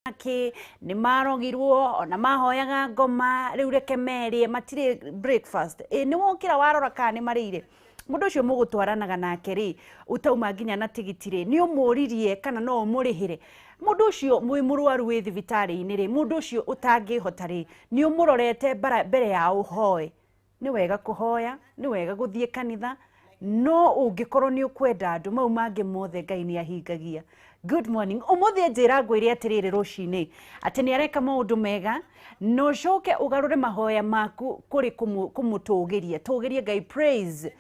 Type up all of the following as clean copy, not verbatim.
Ki ni marogirwo ona mahoyaga ngoma riu reke merie matire breakfast ni wokira warora ka ni marire mundu ucio mugutwaranaga nake ri utauma nginya na tigiti ri ni umuririe kana no umurihire mundu ucio mwi murwaru wi thibitari-ini ri mundu ucio utangihota ri ni umurorete mbere ya uhoe ni wega kuhoya ni wega guthie kanitha no ungikorwo ni ukwenda andu mau mangi mothe Ngai ni ahingagia. Good morning. Umuthi njira ngwire atiriri rucini ati ni areka maundu mega no coke ugarure mahoya maku kuri kumutugiria tugirie Ngai. Praise,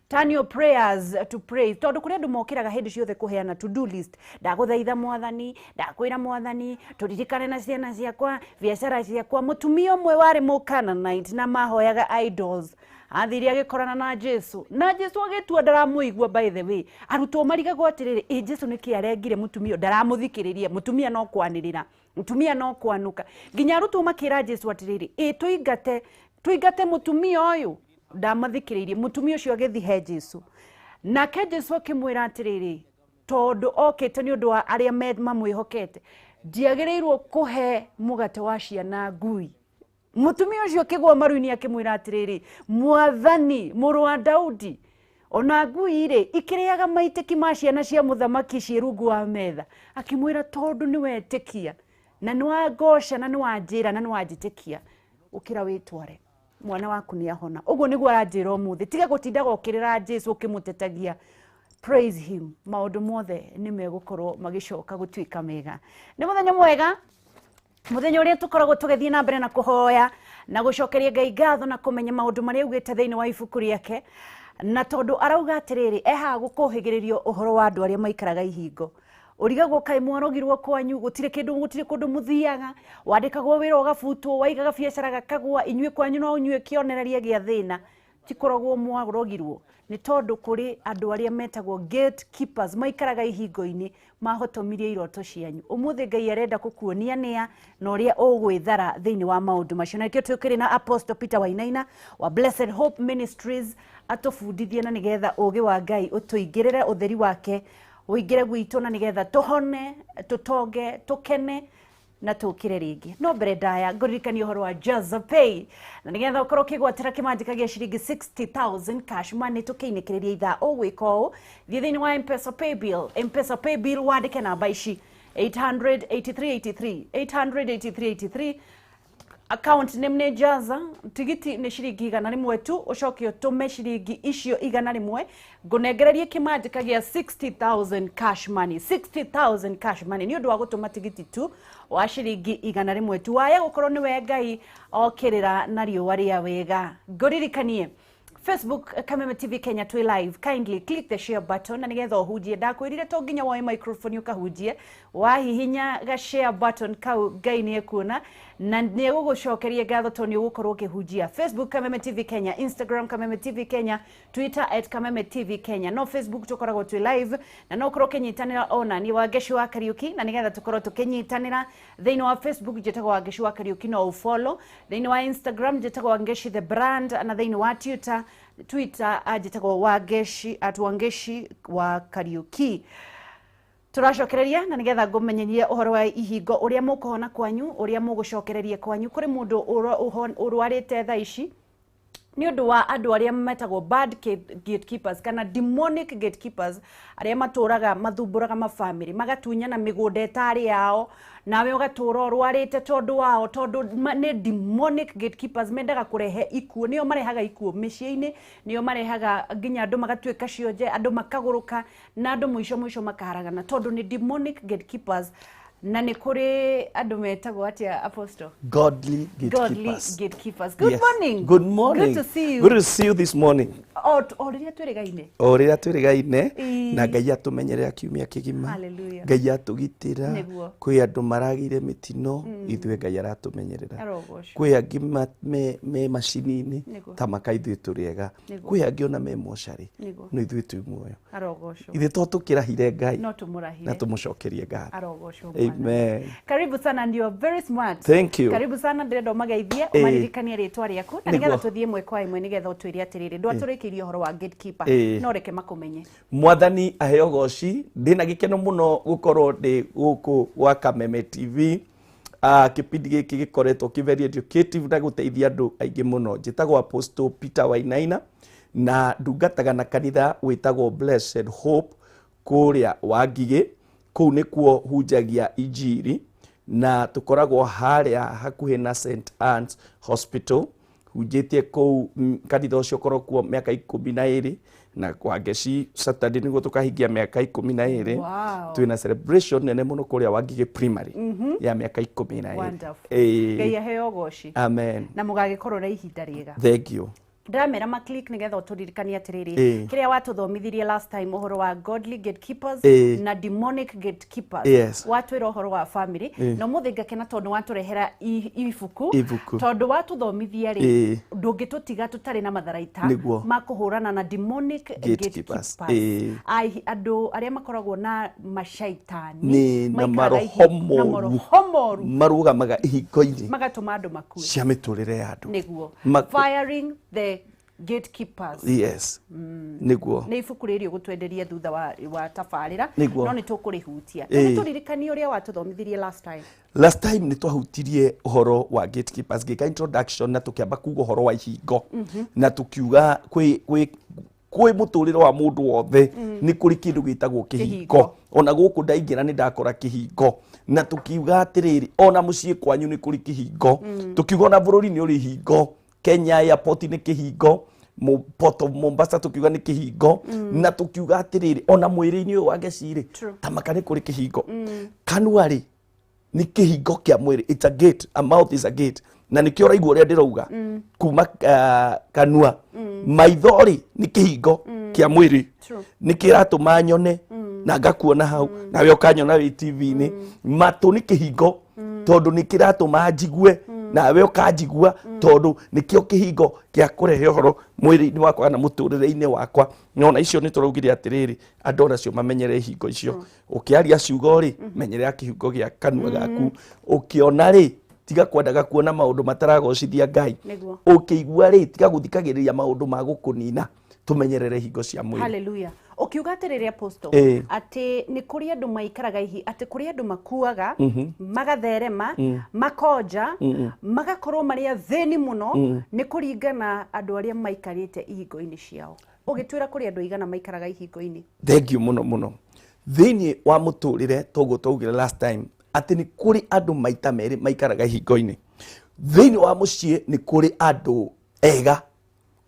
turn your prayers to praise. Tondu kuri andu mokiraga hindi ciothe kuheana to do list. Ndaguthaitha mwathani, ndakwira mwathani turirikane na ciana ciakwa, biacara ciakwa. Mutumia umwe wari Mukananite na mahoyaga idols athiri agikorana na Jesu na Jesu agitua ndaramuigua. By the way, arutwo marigagwo atiriri Jesu niki arengire mutumia ndaramuthikiriria, mutumia no kwanirira, mutumia no kwanuka. Nginya arutwo makira Jesu atiriri tuingate mutumia uyu ndamathikiririe. Mutumia ucio agithihe Jesu nake Jesu akimwira atiriri tondu okite ni undu wa aria mamwihokete ndiagirirwo kuhe mugate wa ciana ngui. Mutumia ucio kigwa maruini akimwira atiriri mwathani muru wa Daudi ona ngui ri ikiriaga maitiki ma ciana cia muthamaki cirungu wa metha. Akimwira tondu ni wetikia na ni wa ngosha na ni wa njira na ni wa njitikia ukira witware mwana waku ni ahona. Uguo niguo aranjira umuthi tiga gutinda gokirira Jesu ukimutetagia. Praise him. Maundu mothe ni megukorwo magicoka gutuika mega. Ni muthenya mwega, muthenya uria tukoragwo tugithie na mbere na kuhoya na gucokeria Ngai ngatho na kumenya maundu maria augite thiini wa ibuku riake, na tondu arauga atiriri eha gukuhigiririo uhoro wa andu aria maikaraga ihingo. Urigagwo kai mwarogirwo kwanyu gutire kundu muthiaga, wandikagwo wira ugabutwo, waigaga biacara gakagwa, inyue kwanyu no unyue kionereria gia thina. Tikoragwo mwarogirwo ni tondu kuri andu aria metagwo gatekeepers maikaraga ihingo-ini mahotomirie iroto cianyu. Umuthi Ngai arenda kukuonia nia na uria ugwithara thiini wa maundu macio. Na kio tukiri na Apostle Peter Wainaina wa Blessed Hope Ministries atufundithie na nigetha ugi wa Ngai utuingirire utheri wake uingire gwitu na nigetha tuhone, tutoge, tukene na tukire ringi. No mbere ndaya nguririkania uhoro wa Jaza Pay na nigetha ukorwo kigwatira kimanjika gia ciringi 60,000 cash money tukiinikiriria ithaa ugwika uu thie thiini wa M-Pesa Pay Bill wandike namba ici 88383 88383 account name ni Jaza, tigiti ni ciringi igana rimwe tu, ucoke utume ciringi icio igana rimwe ngunengererie kimanjika gia 60,000 cash money. 60,000 cash money ni undu wa gutuma tigiti tu wa ciringi igana rimwe tu. Waya gukorwo ni we Ngai okirira na riua ria wega. Nguririkanie Facebook Kameme TV Kenya twi live. Kindly click the share button na nigetha uhunjie. Ndakwirire to nginya woe microphone ukahunjie, wahihinya ga share button kau Ngai ni ekuona na ni gugucokeria ngatho to ni ugukorwo ukihunjia. Facebook Kameme TV Kenya, Instagram Kameme TV Kenya, Twitter @Kameme TV Kenya. No Facebook tukoragwo twi live na no ukorwo kinyitanira ona ni Wangeshi wa Kariuki na nigetha tukorwo tukinyitanira thiini wa Facebook jetagwo Wangeshi wa Kariuki no follow. Thiini wa Instagram jetagwo Wangeshi the brand na thiini wa Twitter jetagwo Wangeshi @Wangeshi wa Kariuki. Turacokereria na nigetha ngumenyerie uhoro wa ihingo uria mukuhona kwanyu, uria mugucokereria kwanyu kuri mundu urwarite thaa ici ni undu wa andu aria metagwo bad gatekeepers kana demonic gatekeepers aria maturaga mathumburaga mafamily magatunyana migunda etari yao nawe ugatura urwarite tondu wao tondu ni demonic gatekeepers mendaga kurehe ikuo. Nio marehaga ikuo micii-ini, nio marehaga nginya andu magatuika cionje, andu makaguruka na andu mwisho makaragana tondu ni demonic gatekeepers. Na ni kuri andu metagwo atia Apostle? Godly gatekeepers. Good morning. Good morning. Good to see you. Good to see you this morning. Oriria twirigaine. Oriria twirigaine na Ngai atumenyerera kiumia kigima. Hallelujah. Ngai atugitira. Kwi andu maragire mitino, ithwe Ngai aratumenyerera. Kwi angi me macini-ini ta makaithwe turiega. Kwi angi ona me mochari. No ithwe tu muoyo. Arogocwo. Ithe to tukirahire Ngai. No tumurahire. Na tumucokerie Ngai. Arogocwo. Amen. Karibu sana and you are very smart. Thank you. Karibu sana ndirenda umageithie umaririkanie ritwa riaku na nigetha tuthie mwe kwa imwe nigetha utwire atiriri ndwaturikirie uhoro wa gatekeeper no reke makumenye. Mwathani aheo goci ndina gikeno muno gukorwo ndi guku wa Kameme TV kipindi giki gikoretwo ki very educative na guteithia andu aingi muno. Njitagwo Apostle Peter Wainaina na ndungataga na kanitha witagwo Blessed Hope kuria Wangigi. Kuu nikuo hunjagia injiri na tukoragwo haria hakuhi na St Anne's Hospital. Hunjitie kuu kanitha ucio korwo kuo miaka 12 na kwa Ngeci Saturday niguo tukahingia miaka 12. Wow. Twina celebration nene muno kuria Wangigi primary ya miaka 12. Wonderful. Ngai aheo goci. Amen. Na mugagikorwo na ihinda riega. Thank you. Ndamera maklik nigetha uturirikania atiriri kiria watuthomithirie last time uhoro wa godly gatekeepers na demonic gatekeepers. Watwira uhoro wa family no muthinga kena tondu waturehera ibuku tondu watuthomithia ri ndungitutiga tutari na matharaita makuhurana na demonic gatekeepers. Ai andu aria makoragwo na mashaitani na marohomoru marugamaga ihingo-ini magatuma andu makue cia miturire ya andu niguo firing the gatekeepers. Yes. Niguo. Ni ibuku riri gutwenderia thutha wa tabarira no ni tukurihutia. Ni turirikani uria watuthomithirie last time. Last time ni twahutirie uhoro wa gatekeepers gika introduction na tukiamba kuga uhoro wa ihingo na tukiuga kwi muturire wa mundu wothe ni kuri kindu gitagwo kihingo. Ona guku ndaingira ni ndakora kihingo na tukiuga atiriri ona mucii kwanyu ni kuri kihingo. Tukiuga na bururi ni uri hingo. Kenya airport ni kihingo, Port of Mombasa tukiuga ni kihingo na tukiuga atiriri ona mwiri-ini uyu wa Ngeci tamaka ni kuri kihingo. Kanuari ni kihingo kia mwiri, it's a gate, a mouth is a gate. Na nikio raigua uria ndirauga kuma kanua maithori ni kihingo kia mwiri nikiratuma nyone na ngakuona hau nawe ukanyona wi TV-ini. Matu ni kihingo tondu nikiratuma njigue nawe ukanjigua tondu nikio kihingo kia kurehe uhoro mwiri-ini wakwa na muturire-ini wakwa. Nona icio ni turaugire atiriri andu onacio mamenyere hingo icio. Ukiaria ciugo ri menyerera kihingo gia kanua gaku. Ukiona ri tiga kwendaga kuona maundu mataragocithia Ngai. Ukigua ri tiga guthikagiriria maundu ma gukunina. Tumenyerere hingo cia mwiri. Hallelujah. Ukiuga atiriri Apostle ati ni kuri andu maikaraga ihi ati kuri andu makuaga magatherema makonja magakorwo maria theni muno ni kuringana andu aria maikarite ihingo-ini ciao. Ugitwira kuri andu igana maikaraga ihingo-ini. Thank you muno. Thini wa muturire tugire last time ati ni kuri andu maita meri maikaraga ihingo-ini. Thini wa mucii ni kuri andu ega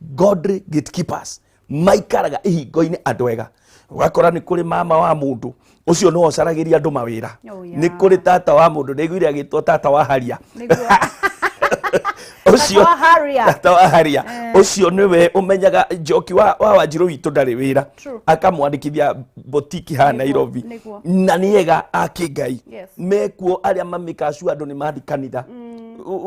godly gatekeepers maikaraga ihingo-ini andu ega. Ugakora ni kuri mama wa mundu ucio no ocaragiria andu mawira. Ni kuri tata wa mundu niguire agitwo tata wa haria. Ucio tata wa haria ucio niwe umenyaga njoki wa Wanjiru witu ndari wira akamwandikithia botiki ha Nairobi na niega akingai mekuo aria mamikacu andu ni mathi kanitha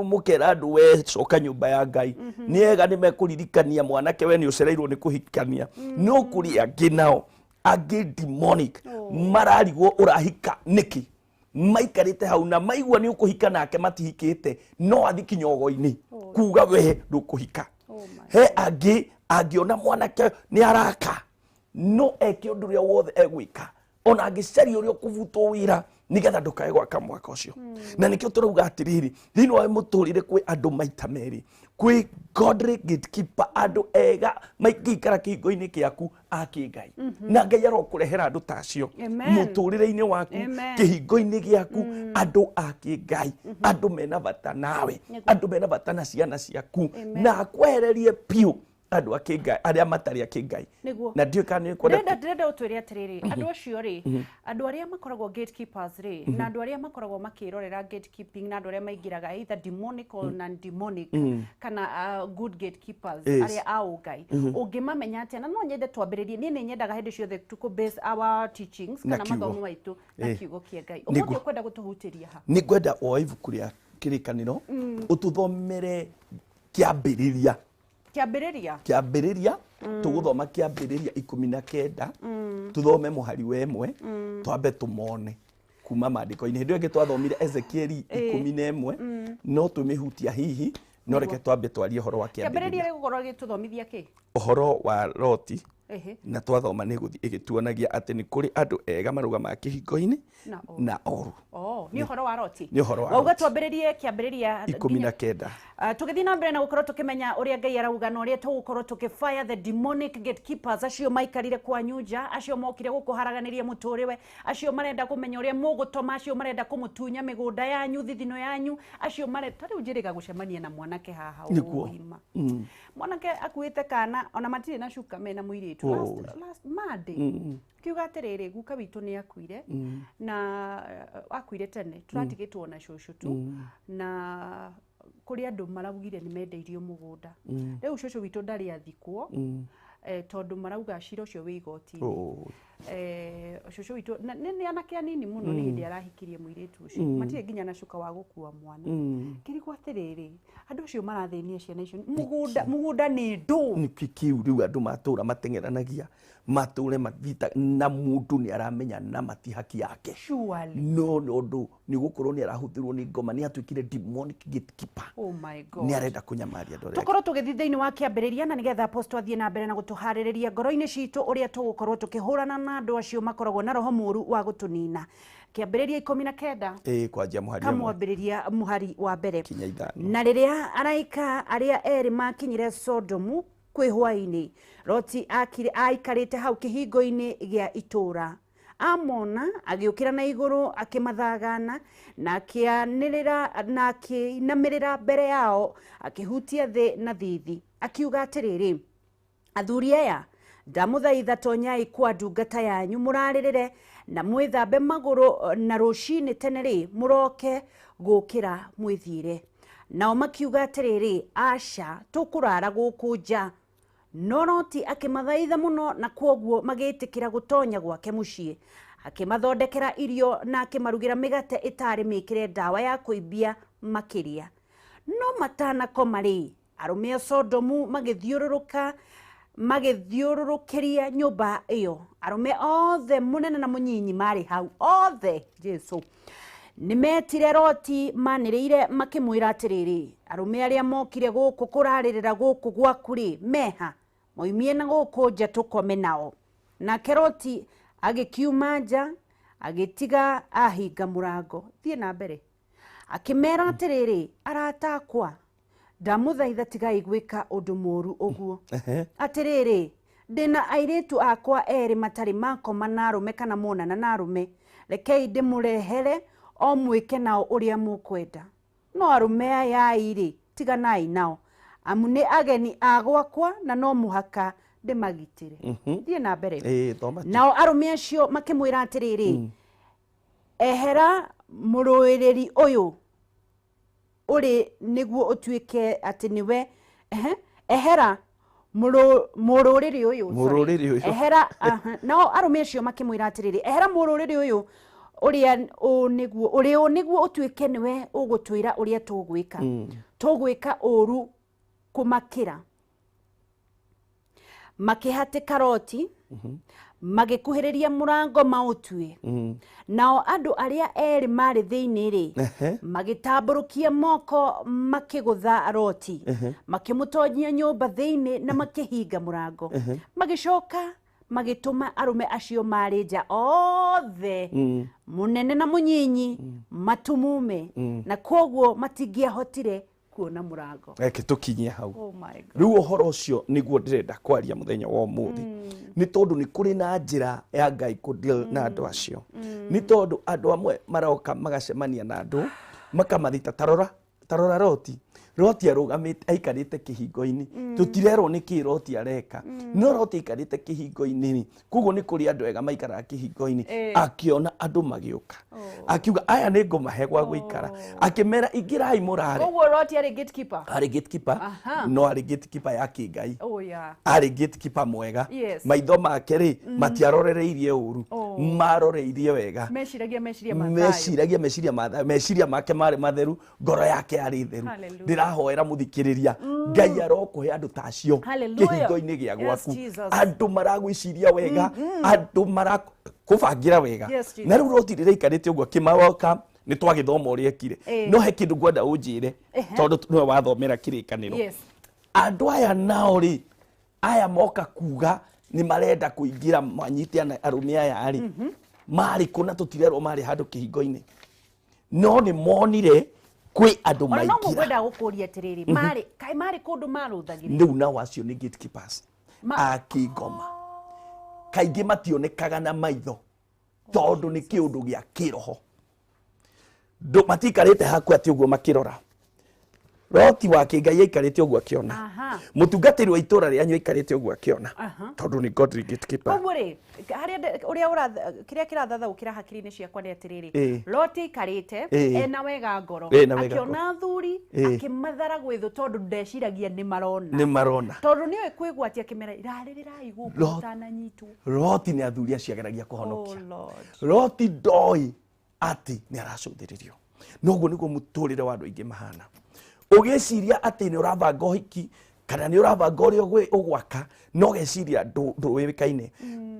mukera andu we coka nyumba ya Ngai niega ni mekuririkania mwanake we ni ucereirwo ni kuhikania no kuri angi nao angi demonic mararigwo urahika niki maikarite hau na maigua ni ukuhika nake matihikite no athi kinyogo-ini kuga we ndukuhika. He angiona mwanake ni araka no eke undu ria wothe egwika ona angicaria uria ukuvutwo wira nigetha ndukae gwaka mwaka ucio. Na nikio turauga atiriri thini wa muturire kwi andu maita meri kwi godly gatekeeper andu ega maikara kihingo-ini kiaku akingai na Ngai arokurehera andu tacio muturire-ini waku kihingo-ini giaku andu akingai andu mena bata nawe andu mena bata na ciana ciaku na akwehererie piu andu akingai aria matari akingai na ndio kana kwenda ndenda utwire atiriri andu acio ri andu aria makoragwo gatekeepers ri na andu aria makoragwo makirorera gatekeeping na andu aria maingiraga either demonic or non demonic kana good gatekeepers aria aungai ungimamenya atia na no nyende twambiririe ni nyendaga hindi ciothe tuko base our teachings kana mathomo maitu na kiugo kia Ngai umuthi ukwenda gutuhutiria ha ni kwenda o ibuku ria kirikaniro ututhomere kiambiriria tuguthoma kiambiriria 19 tuthome muhari wemwe twambe tumone kuma maandiko-ini hindi ingi twathomire Ezekieli 11 no tumihutia hihi no reke twambe twarie horo wa kiambiriria ri gukorwo gituthomithia ki uhoro wa Loti na twathoma nä gå thiä ä gä tuonagia atä nä kå rä andå ega marugamaga kä hingo-inä na oru. Nä å horo wa roti. Nä å horo wa wauga twambä rä rie kä ambä rä ria 19 tå gä thiä na mbere na gå korwo tå kä menya å rä a Ngai arauga na å rä a tå gå korwo tå kä fire the demonic gatekeepers acio maikarire kwanyu nja, acio mokire gå kå haraganä ria må tå rä we, acio marenda kå menya å rä a må gå toma, acio marenda kå må tunya mä gå nda yanyu, thithino yanyu, acio marenda ta rä u njä rä ga gå cemania na mwanake haha ima mwanake akuä te kana ona matirä na cuka mena må irä tu last Monday kiuga atä rä rä guka witå nä akuire na akuire tene tå ratigä two na cåcå tu na kå rä andå maraugire nä mendeirio må gå nda rä u cåcå witå ndarä athikwo tondå marauga cira å cio wä igoti-inä cåcå witå nä anake anini må no nä hä ndä arahikirie må irä tu å cio matirä nginya na cuka wa gå kua mwana kä rigwo atä rä rä andå acio marathä nia ciana icio må gå nda nä ndå kä u rä u andå matå ra mateng'eranagia matå re mathita na må ndå nä aramenya na matihaki yake no nä ndå nä gå korwo nä arahå thä rwo nä ngoma nä atuä kire demonic gatekeeper nä arenda kå nyamaria andå tå korwo tå gä thiä thä inä wa kä ambä rä ria na nä getha twathiä na mbere na gå tå harä rä ria ngoro-inä citå å rä a tå gå korwo tå kä hå rana na andå acio makoragwo na roho må ru wa gå tå nina kä ambä rä ria 19 kwanjia kamwambä rä ria må hari wa mbere na rä rä a araika arä a erä makinyire Sodomu kwä hwainä Loti aikarä te hau kä hingo-inä gä a itå ra amona agä å kä ra na igå rå akä mathagana na akä inamä rä ra mbere yao akä hutia thä na thithi akiuga atä rä rä athuri aya ndamå thaitha tonyai kwa ndungata yanyu må rarä rä re na mwä thambe magå rå na rå cinä tene rä må roke gå kä ra mwä thiä re nao makiuga atä rä rä aca tå kå rara gå kå nja no Loti akä mathaitha må no na kwoguo magä tä kä ra gå tonya gwake må ciä akä mathondekera irio na akä marugä ra mä gate ä tarä mä kä re ndawa ya kå imbia makä ria no matanakoma rä arå me a Sodomu magä thiå rå rå kä ria nyå mba ä yo arå me othe må nene na må nyinyi marä hau othe Jesu nä metire Loti manä rä ire makä mwä ra atä rä rä arå me arä a mokire gå kå kå rarä rä ra gå kå gwaku rä meha moimie na gå kå nja tå kome nao nake Loti agä kiuma nja agä tiga ahinga må rango thiä na mbere akä mera atä rä rä aratakwa ndamå thaitha tigai gwä ka å ndå må ru å guo atä rä rä ndä na airä tu akwa erä matarä makoma na arå me kana monana na arå me rekei ndä må rehere o mwä ke nao å rä a må kwenda no arå me aya irä tiganai nao amu nä ageni a gwakwa na no må haka ndä magitä re thiä na mbere nao arå me acio makä mwä ra atä rä rä ehera må rå ä rä ri å yå å rä nä guo å tuä ke atä nä we ehera må rå rä rä å yå ehera nao arå me acio makä mwä ra atä rä rä ehera må rå rä rä å yå å rä å nä guo å tuä ke nä we å gå twä ra å rä a tå gwä ka å ru kå makä ra makä hatä ka Loti magä kuhä rä ria må rango maå tuä nao andå arä a erä marä thä inä rä magä tambå rå kia moko makä gå tha Loti makä må tonyia nyå mba thä inä na makä hinga må rango magä coka magä tå ma arå me acio marä nja othe må nene na må nyinyi matumume na kwoguo matingĩahotire kuona må rango eke tå kinyie hau rä u å horo å cio nä guo ndä renda kwaria må thenya wa må thĩ nä tondå nä kå rä na njä ra ya Ngai kå deal na andå acio nä tondå andå amwe maroka magacemania na andå makamathita tarora Loti aikarä te kä hingo-inä tå tirerwo nä kä Loti areka no Loti aikarä te kä hingo-inä koguo nä kå rä andå ega maikaraga kä hingo-inä akiona andå magä å ka akiuga aya nä ngå mahe gwa gå ikara akä mera ingä rai må rarä arä gatekeeper no arä gatekeeper ya kä Ngai arä gatekeeper mwega maitho make rä matiarorereirie å ru maroreirie wega meciria make marä matheru ngoro yake yarä theru ndĩrahoera mũthikĩrĩria Ngai arokũhe andũ ta acio kĩhingo-inĩ gĩa gwaku andũ maragwĩciria wega andũ marakũbangĩra wega na rĩu Loti rĩrĩa aikarĩte ũguo akĩmawoka nĩ twagĩthoma ũrĩa ekire no he kĩndũ ngwenda ũnjĩre tondũ nĩwe wathomera kĩrĩkanĩro andũ aya nao rĩ aya moka kuga ni marenda kuingira manyite na arume aya ari mari kuna tutirerwo mari handu kihingo-ini no ni monire kwi andu maingira no ngwenda gukuria tiriri mari kai mari kundu maruthagira riu nao acio ni gatekeepers akingoma kaingi mationekaga na maitho tondu ni kiundu gia kiroho ndo matikarite haku ati uguo makirora Roti wake Ngai aikarite uguo akiona mutungatiri wa itura rianyu aikarite uguo akiona tondu ni godly gatekeeper koguo ri haria uria kiria kirathathaukira hakiri-ini ciakwa ni atiriri Loti aikarite ena wega ngoro akiona thuri akimathara gwithu tondu ndeciragia ni marona tondu niwe kwigwatia kimera iraririrai guku utananyitwo Loti ni athuri aciageragia kuhonokia Loti ndoi ati ni aracuthiririo noguo niguo muturire wa andu aingi mahana ugeciria ati ni urabanga uhiki kana ni urabanga uria ugwaka no geciria ndwiwikaine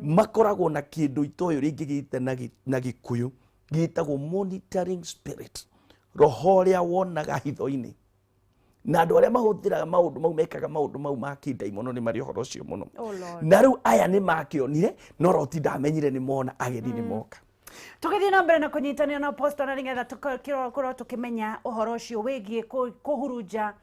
makoragwo na kindu itoyo ringi gite na gikuyu gitagwo monitoring spirit roho uria wonaga hitho-ini na andu aria mahuthiraga maundu mau mekaga maundu mau ma kindaimono ni mari uhoro ucio muno na riu aya ni makionire no Loti ndamenyire ni mona ageni ni moka tukithie na mbere na kunyitania na posto na nigetha tukorwo tukimenya uhoro ucio wigie kuhurunja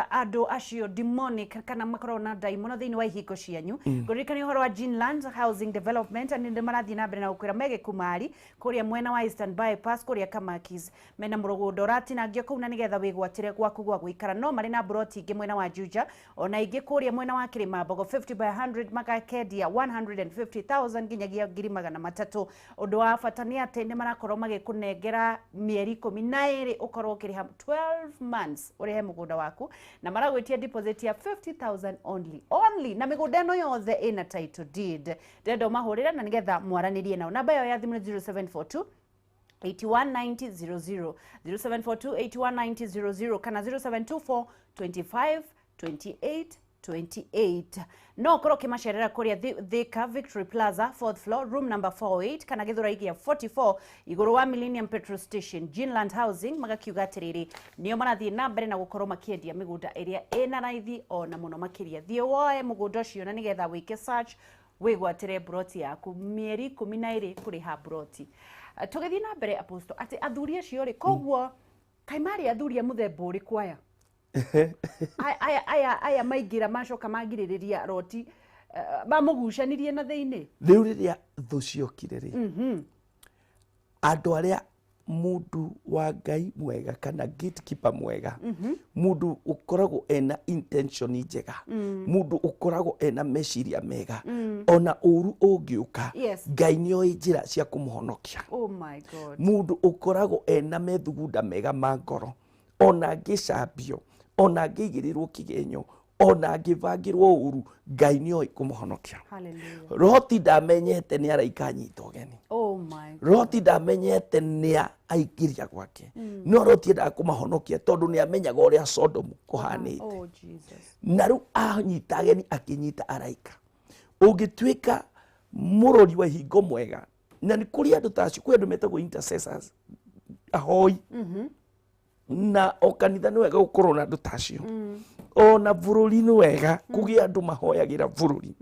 andu acio demonic kana makorwo na daimono thiini wa ihingo cianyu kuririkania uhoro wa Greenland Housing Development and ndi marathie na mbere na gukwira mege kumari kuria mwena wa Eastern Bypass kuria Kamakis mena murugundo ratinangio kuu na nigetha wigwatire gwaku gwa guikara no mari na broti ingi mwena wa Juja ona ingi kuria mwena wa Kirimambogo 50 by 100 magakendia 150,000 nginyagia 300,000 undu wa bata ni ati ni marakorwo magikunengera mieri 12 ukorwo ukiriha 12 months urihe mugunda waku na maragwitia deposit ya 50,000 only na migunda eno yothe ina title deed ndendo mahurira na nigetha mwaranirie nao namba yao ya thimu ni 0742 819000 0742 819000 kana 0724 25 28 28 no koro kimacerera kuria Thika Victory Plaza 4th floor room number 48 kana githura igia 44 iguru wa Millennium Petrol Station Greenland Housing magakiuga atiriri nio marathie na mbere na gukorwo makiendia migunda iria ina raithi ona muno makiria thie woe mugunda ucio na nigetha wike search wigwatire broti yaku mieri 12 kuriha broti tugithie na mbere aposto ati athuri acio ri koguo kaimari athuri muthemba uri kwaya aya maigira macoka magiririria Loti bamugucanirie na thiini riu riria thu ciokire ri andu aria mundu wa Ngai mwega kana gatekeeper mwega mundu ukoragwo ena intention njega mundu ukoragwo ena meciria mega ona uru ungiuka Ngai nioi njira cia kumuhonokia mundu ukoragwo ena methugunda mega ma ngoro ona ngicambio ona ngigirirwo kigenyo ona ngivangirwo uru Ngai nioi kumuhonokia Loti ndamenyete ni araika nyito geni Loti ndamenyete ni aikiria gwake no Loti nda kumahonokia tondu ni amenyaga uria Sodom kuhanite na riu anyita geni akinyita araika ungitwika murori wa hingo mwega na ni kuri andu tacio kwi andu metagwo intercessors ahoi na o kanitha ni wega gukorwo na andu tacio ona bururi ni wega kugia andu mahoyagira bururi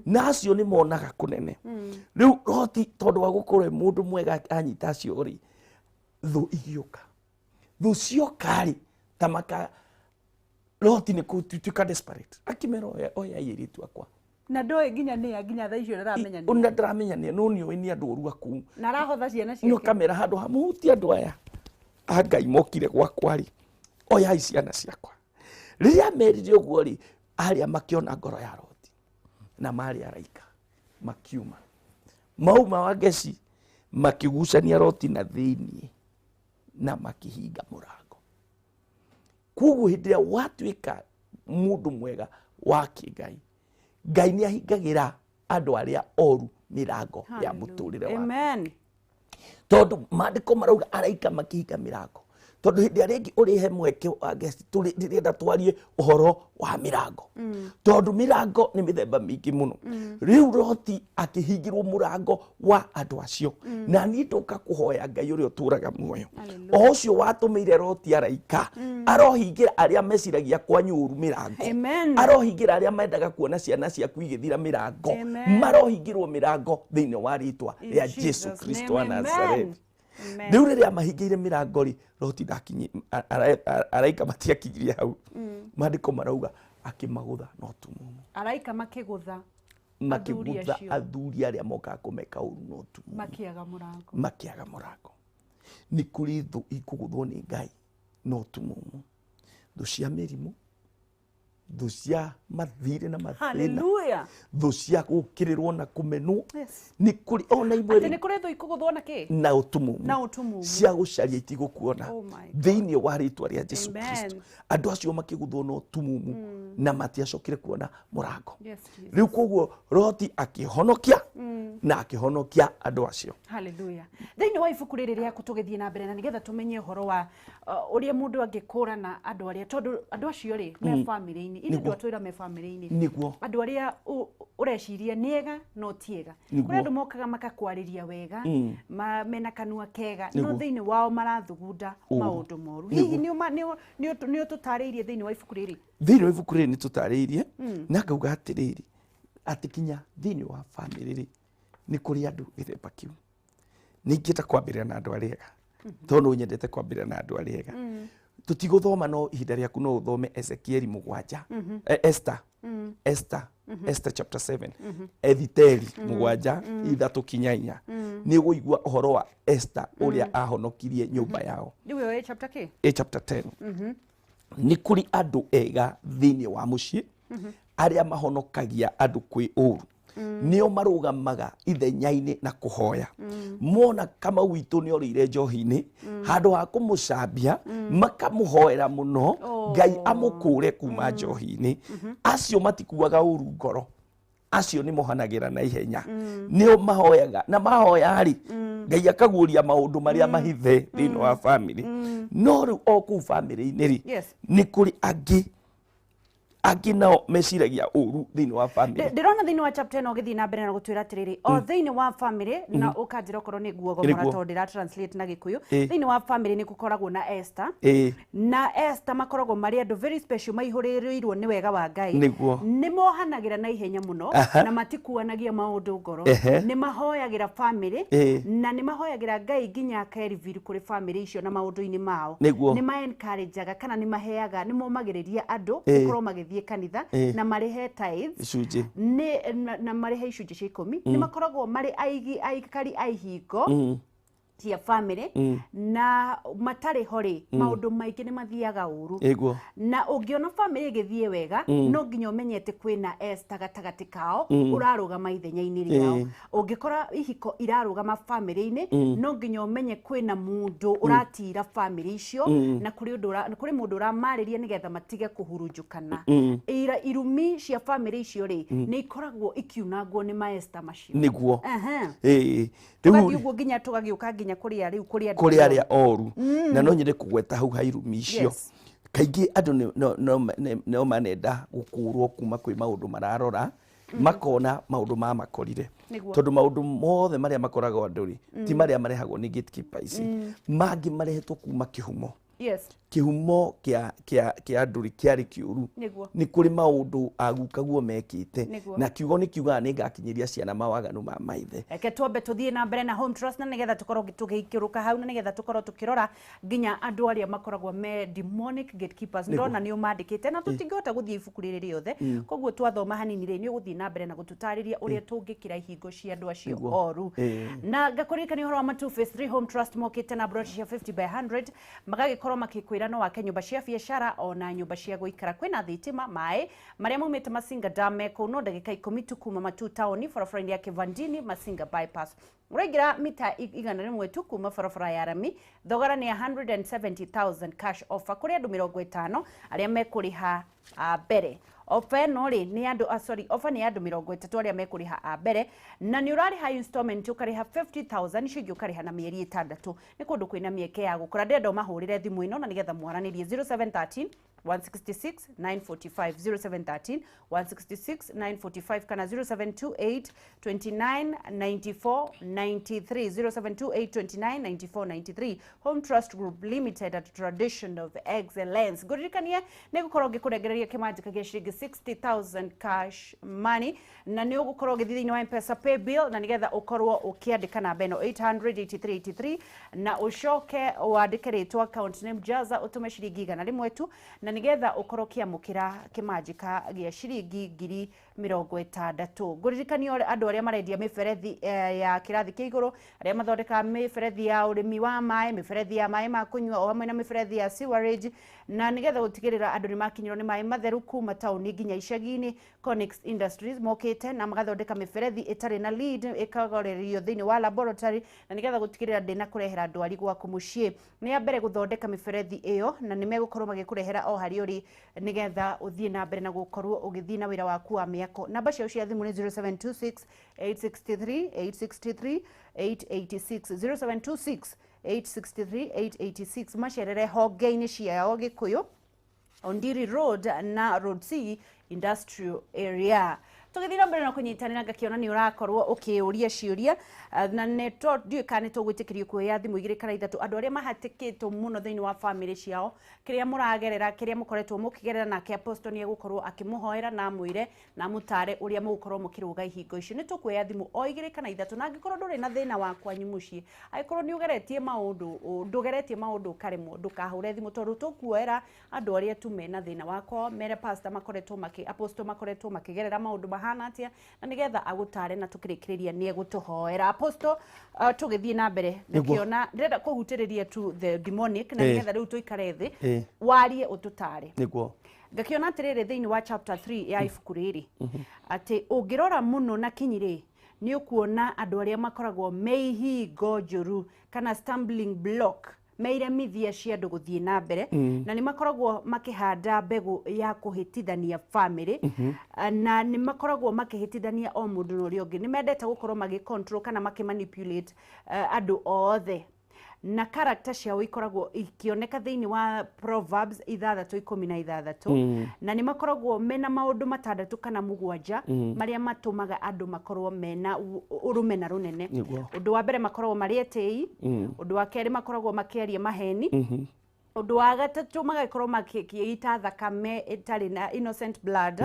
na acio ni monaga kunene riu Loti tondu wa gukorwo mundu mwega anyita acio ri thu igiuka thu ciokari tamaka Loti ni kutuika desperate akimero oya yiritu akwa na ndoe nginya tha icio ndaramenya ni una ndaramenya ni no ni ni andu oru aku na rahotha ciana ciake no kamera handu hamuhutia andu aya Ngai mokire gwakwa ri oya iciana ciakwa riria merire uguo ri aria makiona ngoro ya Loti na mari araika makiuma mauma wa geci makigucania Loti na thiini na makihinga murango kugu hindiria watwika mundu mwega wa Ngai Ngai ni ahingagira andu aria oru mirango ya muturire wa amen tondu maandiko marauga araika makihinga mirango tondu hindi aringi urihe mweke wa guest turenda twarie uhoro wa mirango tondu mirango ni mithemba mingi muno riu Loti akihingirwo murango wa andu acio na ni nduka kuhoya Ngai uria uturaga muoyo o ucio watumeire Loti araika arohingira aria meciragia kwa nyuru mirango arohingira aria mendaga kuona ciana ciaku igithira mirango marohingirwo mirango thiini wa ritwa ria Jesu Kristo wa Nazareth. Riu riria mahingire mirango ri Loti ndakinyi araika matiakinyirie hau maandiko marauga akimagutha no tumumu araika makigutha athuri aria moka kumeka uru no tumumu makiaga murango ni kuri thu ikuguthwo ni Ngai no tumumu thu cia mirimu thu cia mathire na mathina thu cia gukirirwo na kumenwo ni kuri ona imwe ni kuri thu ikuguthwo na ki na utumumu cia gucaria itigukuona thiini wa ritwa ria Jesu Kristo andu acio makiguthwo no tumumu na matiacokire kuona murango riu koguo Loti akihonokia na akihonokia andu acio. Hallelujah. Thiini wa ibuku riri ria kutugithie na mbere na nigetha tumenye horo wa uria mundu angikũrana andu aria tondu andu acio ri me family-ini ini ndu atwira me family-ini niguo andu aria ureciria niega no tiega kuri andu mokaga makakwariria wega mena kanua kega no thiini wao marathugunda maundu moru hihi ni ututariirie thiini wa ibuku riri ni tutariirie na ngauga atiriri atikinya thiini wa family ri ni kuri andu githemba kiu ningita kwambira na andu ariega tondu nyendete kwambira na andu ariega tutiguthoma no ihinda riaku no uthome Ezekieli 7 Esther chapter 7 Ethiteli 7 kinya 4 ni guigua uhoro wa Esther uria ahonokirie nyumba yao niwe chapter ki chapter 10 ni kuri andu ega thiini wa mucii aria mahonokagia andu kwi uru nio marugamaga ithenya-ini na kuhoya mona kama witu ni orire njohi-ini handu ha kumucambia makamuhoera muno Ngai amukure kuma njohi-ini acio matikuaga uru ngoro acio ni mohanagira na ihenya nio mahoyaga na mahoya ri Ngai akaguria maundu maria mahithe thiini wa family no riu oku family-ini ri ni kuri angi nao meciragia uru thiini wa family ndirona thiini wa chapter no githii na mbere na gutwira atiriri o thiini wa family na ukanjira korwo ni guogomora tondu ndira translate na gikuyu thiini wa family ni gukoragwo na Esther na Esther makoragwo mari andu very special maihuririrwo ni wega wa Ngai ni mohanagira na ihenya muno na matikuanagia maundu ngoro ni mahoyagira family na ni mahoyagira Ngai nginya akeriviri kuri family icio na maundu-ini mao ni ma encourageaga kana ni maheaga ni momagiriria andu gukorwo magithie kanitha na marehe tithes na marehe icunjĩ cia 10 ni makoragwo mari aikari aihingo cia family na matari hori maundu maingi ni mathiaga uru na ungiona family igithie wega no nginya umenyete kwina Esther gatagati kao urarugama ithenya-ini riao ungikora ihiko irarugama family-ini no nginya umenye kwina mundu uratira family icio na kuri mundu uramariria nigetha matige kuhurunjukana irumi cia family icio ri ni ikoragwo ikiunangwo ni ma Esther macio niguo riu nginya tugagiuka nginya kuri aria oru na no nyende kugweta hau hairumi icio kaingi andu no manenda gukurwo kuma kwi maundu mararora makona maundu makorire tondu maundu mothe maria makoragwo anduri ti maria marehagwo ni gatekeeper ici mangi marehetwo kuma kihumo kihumo kia anduri kiari kiuru ni kuri maundu agukaguo mekite na kiugo ni kiuga ni ngakinyiria ciana mawaganu ma maithe eke twambe tuthie na mbere na home trust na nigetha tukorwo tugiikiruka hau na nigetha tukorwo tukirora nginya andu aria makoragwo me demonic gatekeepers ndona ni umandikite na tutingihota guthie ibuku riri riothe koguo twathoma hanini ri ni uguthie na mbere na gututariria uria tungikira ihingo cia andu acio oru na ngakuririkania horo wa Two Face 3 home trust mokite na broad cia 50 by 100 magagikorwo makikwira no wake nyumba cia biashara ona nyumba cia guikara kwina thitima mai maria maumite Masinga Dam meko no ndagika 10 tu kuma Matu town for a friend yake Vandini Masinga bypass Uragira mita igana rimwe tu kuma barabara ya Rami thogora ni 170,000 cash offer kuri andu 50 aria mekuriha mbere. Offer no ri ni andu offer ni andu 30 aria mekuriha mbere na ni urariha installment ukariha 50,000 ciringi ukariha na mieri 6 ni kundu kwina mieke ya gukora ndendo mahurire thimu ino na nigetha mwaranirie 0713 166 945 0713 166 945 kana 0728 29 94 93 0728 29 94 93. Home Trust Group Limited at Tradition of Excellence. Guririkanie ne gukorwo ngikurengereria kimanjika gia shiringi 60,000 cash money na ni ugukorwo ngithithini wa M-Pesa pay bill na nigetha ukorwo ukiandika namba ino 800 na ucoke wandike ritwa account name jaza utume shiringi igana rimwe tu na nigetha ukorwo kiamukira kimanjika gia shiringi 60,000. Guririkanie andu aria marendia miberethi ya kirathi kia iguru aria mathondeka miberethi ya urimi wa mai, miberethi ya mai ma kunywa o hamwe na miberethi ya sewerage na nigetha gutigirira andu ni makinyirwo ni mai matheru kuma tauni nginya icagi-ini. Connect Industries mokite na magathondeka miberethi itari na lead ikagorerio thiini wa laboratory na nigetha gutigirira ndina kurehera ndwari gwaku mucii. Ni ya mbere guthondeka miberethi iyo na ni megukorwo magikurehera o hari uri nigetha uthie na mbere na gukorwo ugithie na wira waku wa miako. Namba cia cia thimu ni 0726 863 863 886 0726 863 886. Macerere honge-ini ciao Gikuyu Ondiri Road na Road C Industrial Area. Tugithira mbere na kunyitanira ngakiona ni urakorwo ukiuria ciuria na neto ndiu kana tugwitikirio kuya thimu igire kana ithatu andu aria mahatikitwo muno thiini wa family ciao kiria muragerera kiria mukoretwo mukigerera nake apostle ni egukorwo akimuhoera na mwire na mutare uria mugukorwo mukiruga ihingo icio ni tukuya thimu o igire kana ithatu na ngikorwo nduri na thina wa kwanyu mucii aikorwo ni ugeretie maundu ndugeretie maundu karemwo ndukahure thimu tondu tukuera andu aria tu mena thina wako mere pastor makoretwo apostle makoretwo makigerera maundu mahana atia na nigetha agutare na tukirikiriria ni egutuhoera apostle tugithie na mbere ngiona ndenda kuhutiriria tu the demonic na nigetha riu tuikare thi warie ututare niguo ngakiona atiriri thiini wa chapter 3 ya ibuku riri ati ungirora muno na kinyiri ni ukuona andu aria makoragwo meihingo njuru kana stumbling block meire mithia cia andu guthie na mbere na ni makoragwo makihanda mbegu ya kuhitithania family na ni makoragwo makihitithania o mundu uri ungi ni mendete gukorwo magicontrol kana makimanipulate andu othe na character ciao ikoragwo ikioneka thiini wa Proverbs 6:16 na ni makoragwo mena maundu matandatu kana mugwanja maria matumaga andu makorwo mena urumena runene. Undu wa mbere makoragwo mari etei, undu wa keri makoragwo makiaria maheni, undu wa gatatu magakorwo makiita thakame itari na innocent blood,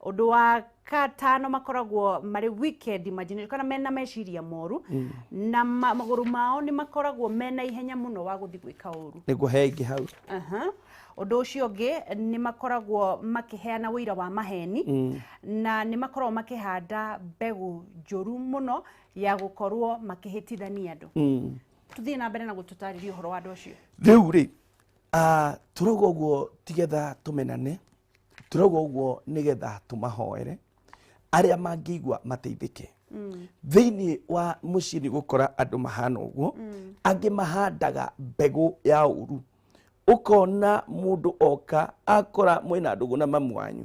undu wa katano makoragwo mari wicked imagination kana mena meciria moru na maguru mao ni makoragwo mena ihenya muno wa guthi gwika uru niguo hengi hau undu ucio ungi ni makoragwo makiheana wira wa maheni na ni makoragwo makihanda mbegu njuru muno ya gukorwo makihitithania andu tuthie na mbere na gututariria uhoro wa andu ucio riu ri turogo guo tigetha tumenane turogo guo nigetha tumahoere aria mangigwa mateithike thiini wa mucii gukora andu mahana uguo angi mahandaga mbegu ya uru ukona mundu oka akora mwina ndugu na mamu wanyu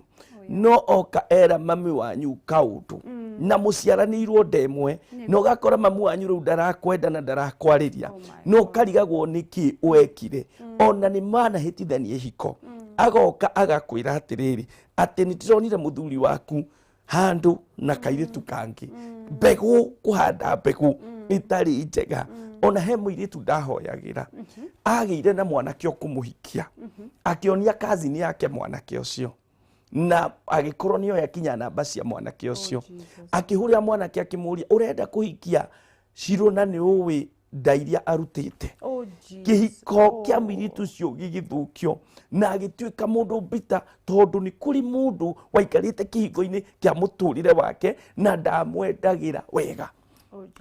no oka era mami wanyu kaundu na muciaranirwo ndemwe no gakora mamu wanyu ru ndarakwenda na ndarakwariria no karigagwo niki wekire ona ni mana hitithanie hiko agoka agakwira atiriri ati nitironire muthuri waku handu na kairitu kangi mbegu kuhanda mbegu itari njega ona he muiritu ndahoyagira agire na mwanake okumuhikia akionia kazi ni yake mwanake ucio na agikorwo niyo yakinya namba cia mwanake ucio akihuria mwanake akimuria urenda kuhikia ciro na ni uwi ndairia arutite kihiko kia miritu cio gigithukio na agituika mundu bita tondu ni kuri mundu waikarite kihingo-ini kia muturire wake na ndamwendagira wega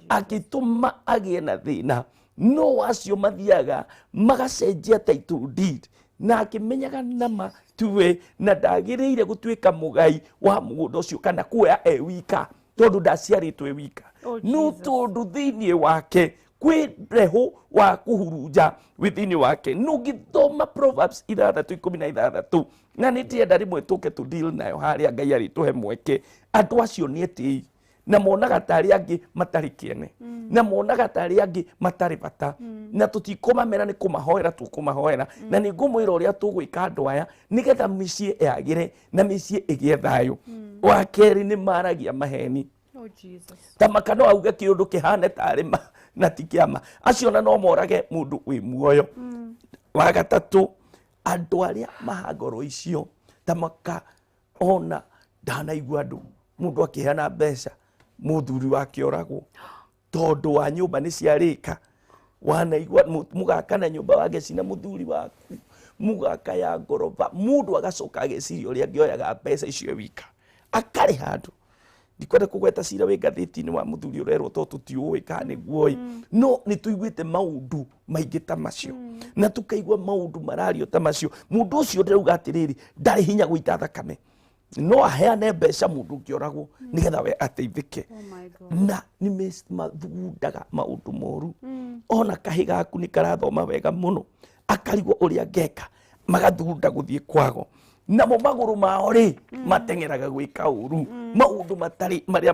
akituma agie na thina no acio mathiaga magacenjia title deed na akimenyaga nama tuwe na ndagiriire gutuika mugai wa mundu ucio kana kuoya wika tondu ndaciaritwe wika no tondu thiini wake kwi reho wa kuhuruja within wake nugithoma Proverbs 6:16 na nitienda rimwe tuke tu deal nayo haria Ngai ari tuhe mweke andu acio ni eti na monaga tari angi matari kiene na monaga tari angi matari bata na tutikomamera ni kumahoera tukumahoera na ni ngumwira uria tugwika andu aya nigetha micii yagire na micii igie thayo wa keri ni maragia maheni. Jesus. Tamaka no auge kiundu kihane tari na tikiama acio na no morage mundu wi muoyo. Wa gatatu andu aria mahangoro icio tamaka ona ndanaigua andu mundu akihana mbeca muthuri wake oragwo tondu wa nyumba ni ciarika wanaigua mugaka na nyumba wake cina muthuri waku mugaka ya ngoroba mundu agacoka ageciria uria angioyaga mbeca icio wika akari handu ndikwenda kugweta cira wi ngathiti-ini wa muthuri urerwo to tutiui kana niguo no ni tuiguite maundu maingi ta macio na tukaigua maundu marario ta macio mundu ucio ndirauga atiriri ndari hinya guita thakame no aheane mbeca mundu ngioragwo nigetha we ateithike. Na ni mathundaga maundu moru ona kahi gaku ni karathoma wega muno akarigwo uria ngeka magathunda guthie kwago namo maguru mao ri matengeraga gwika uru maundu matari maria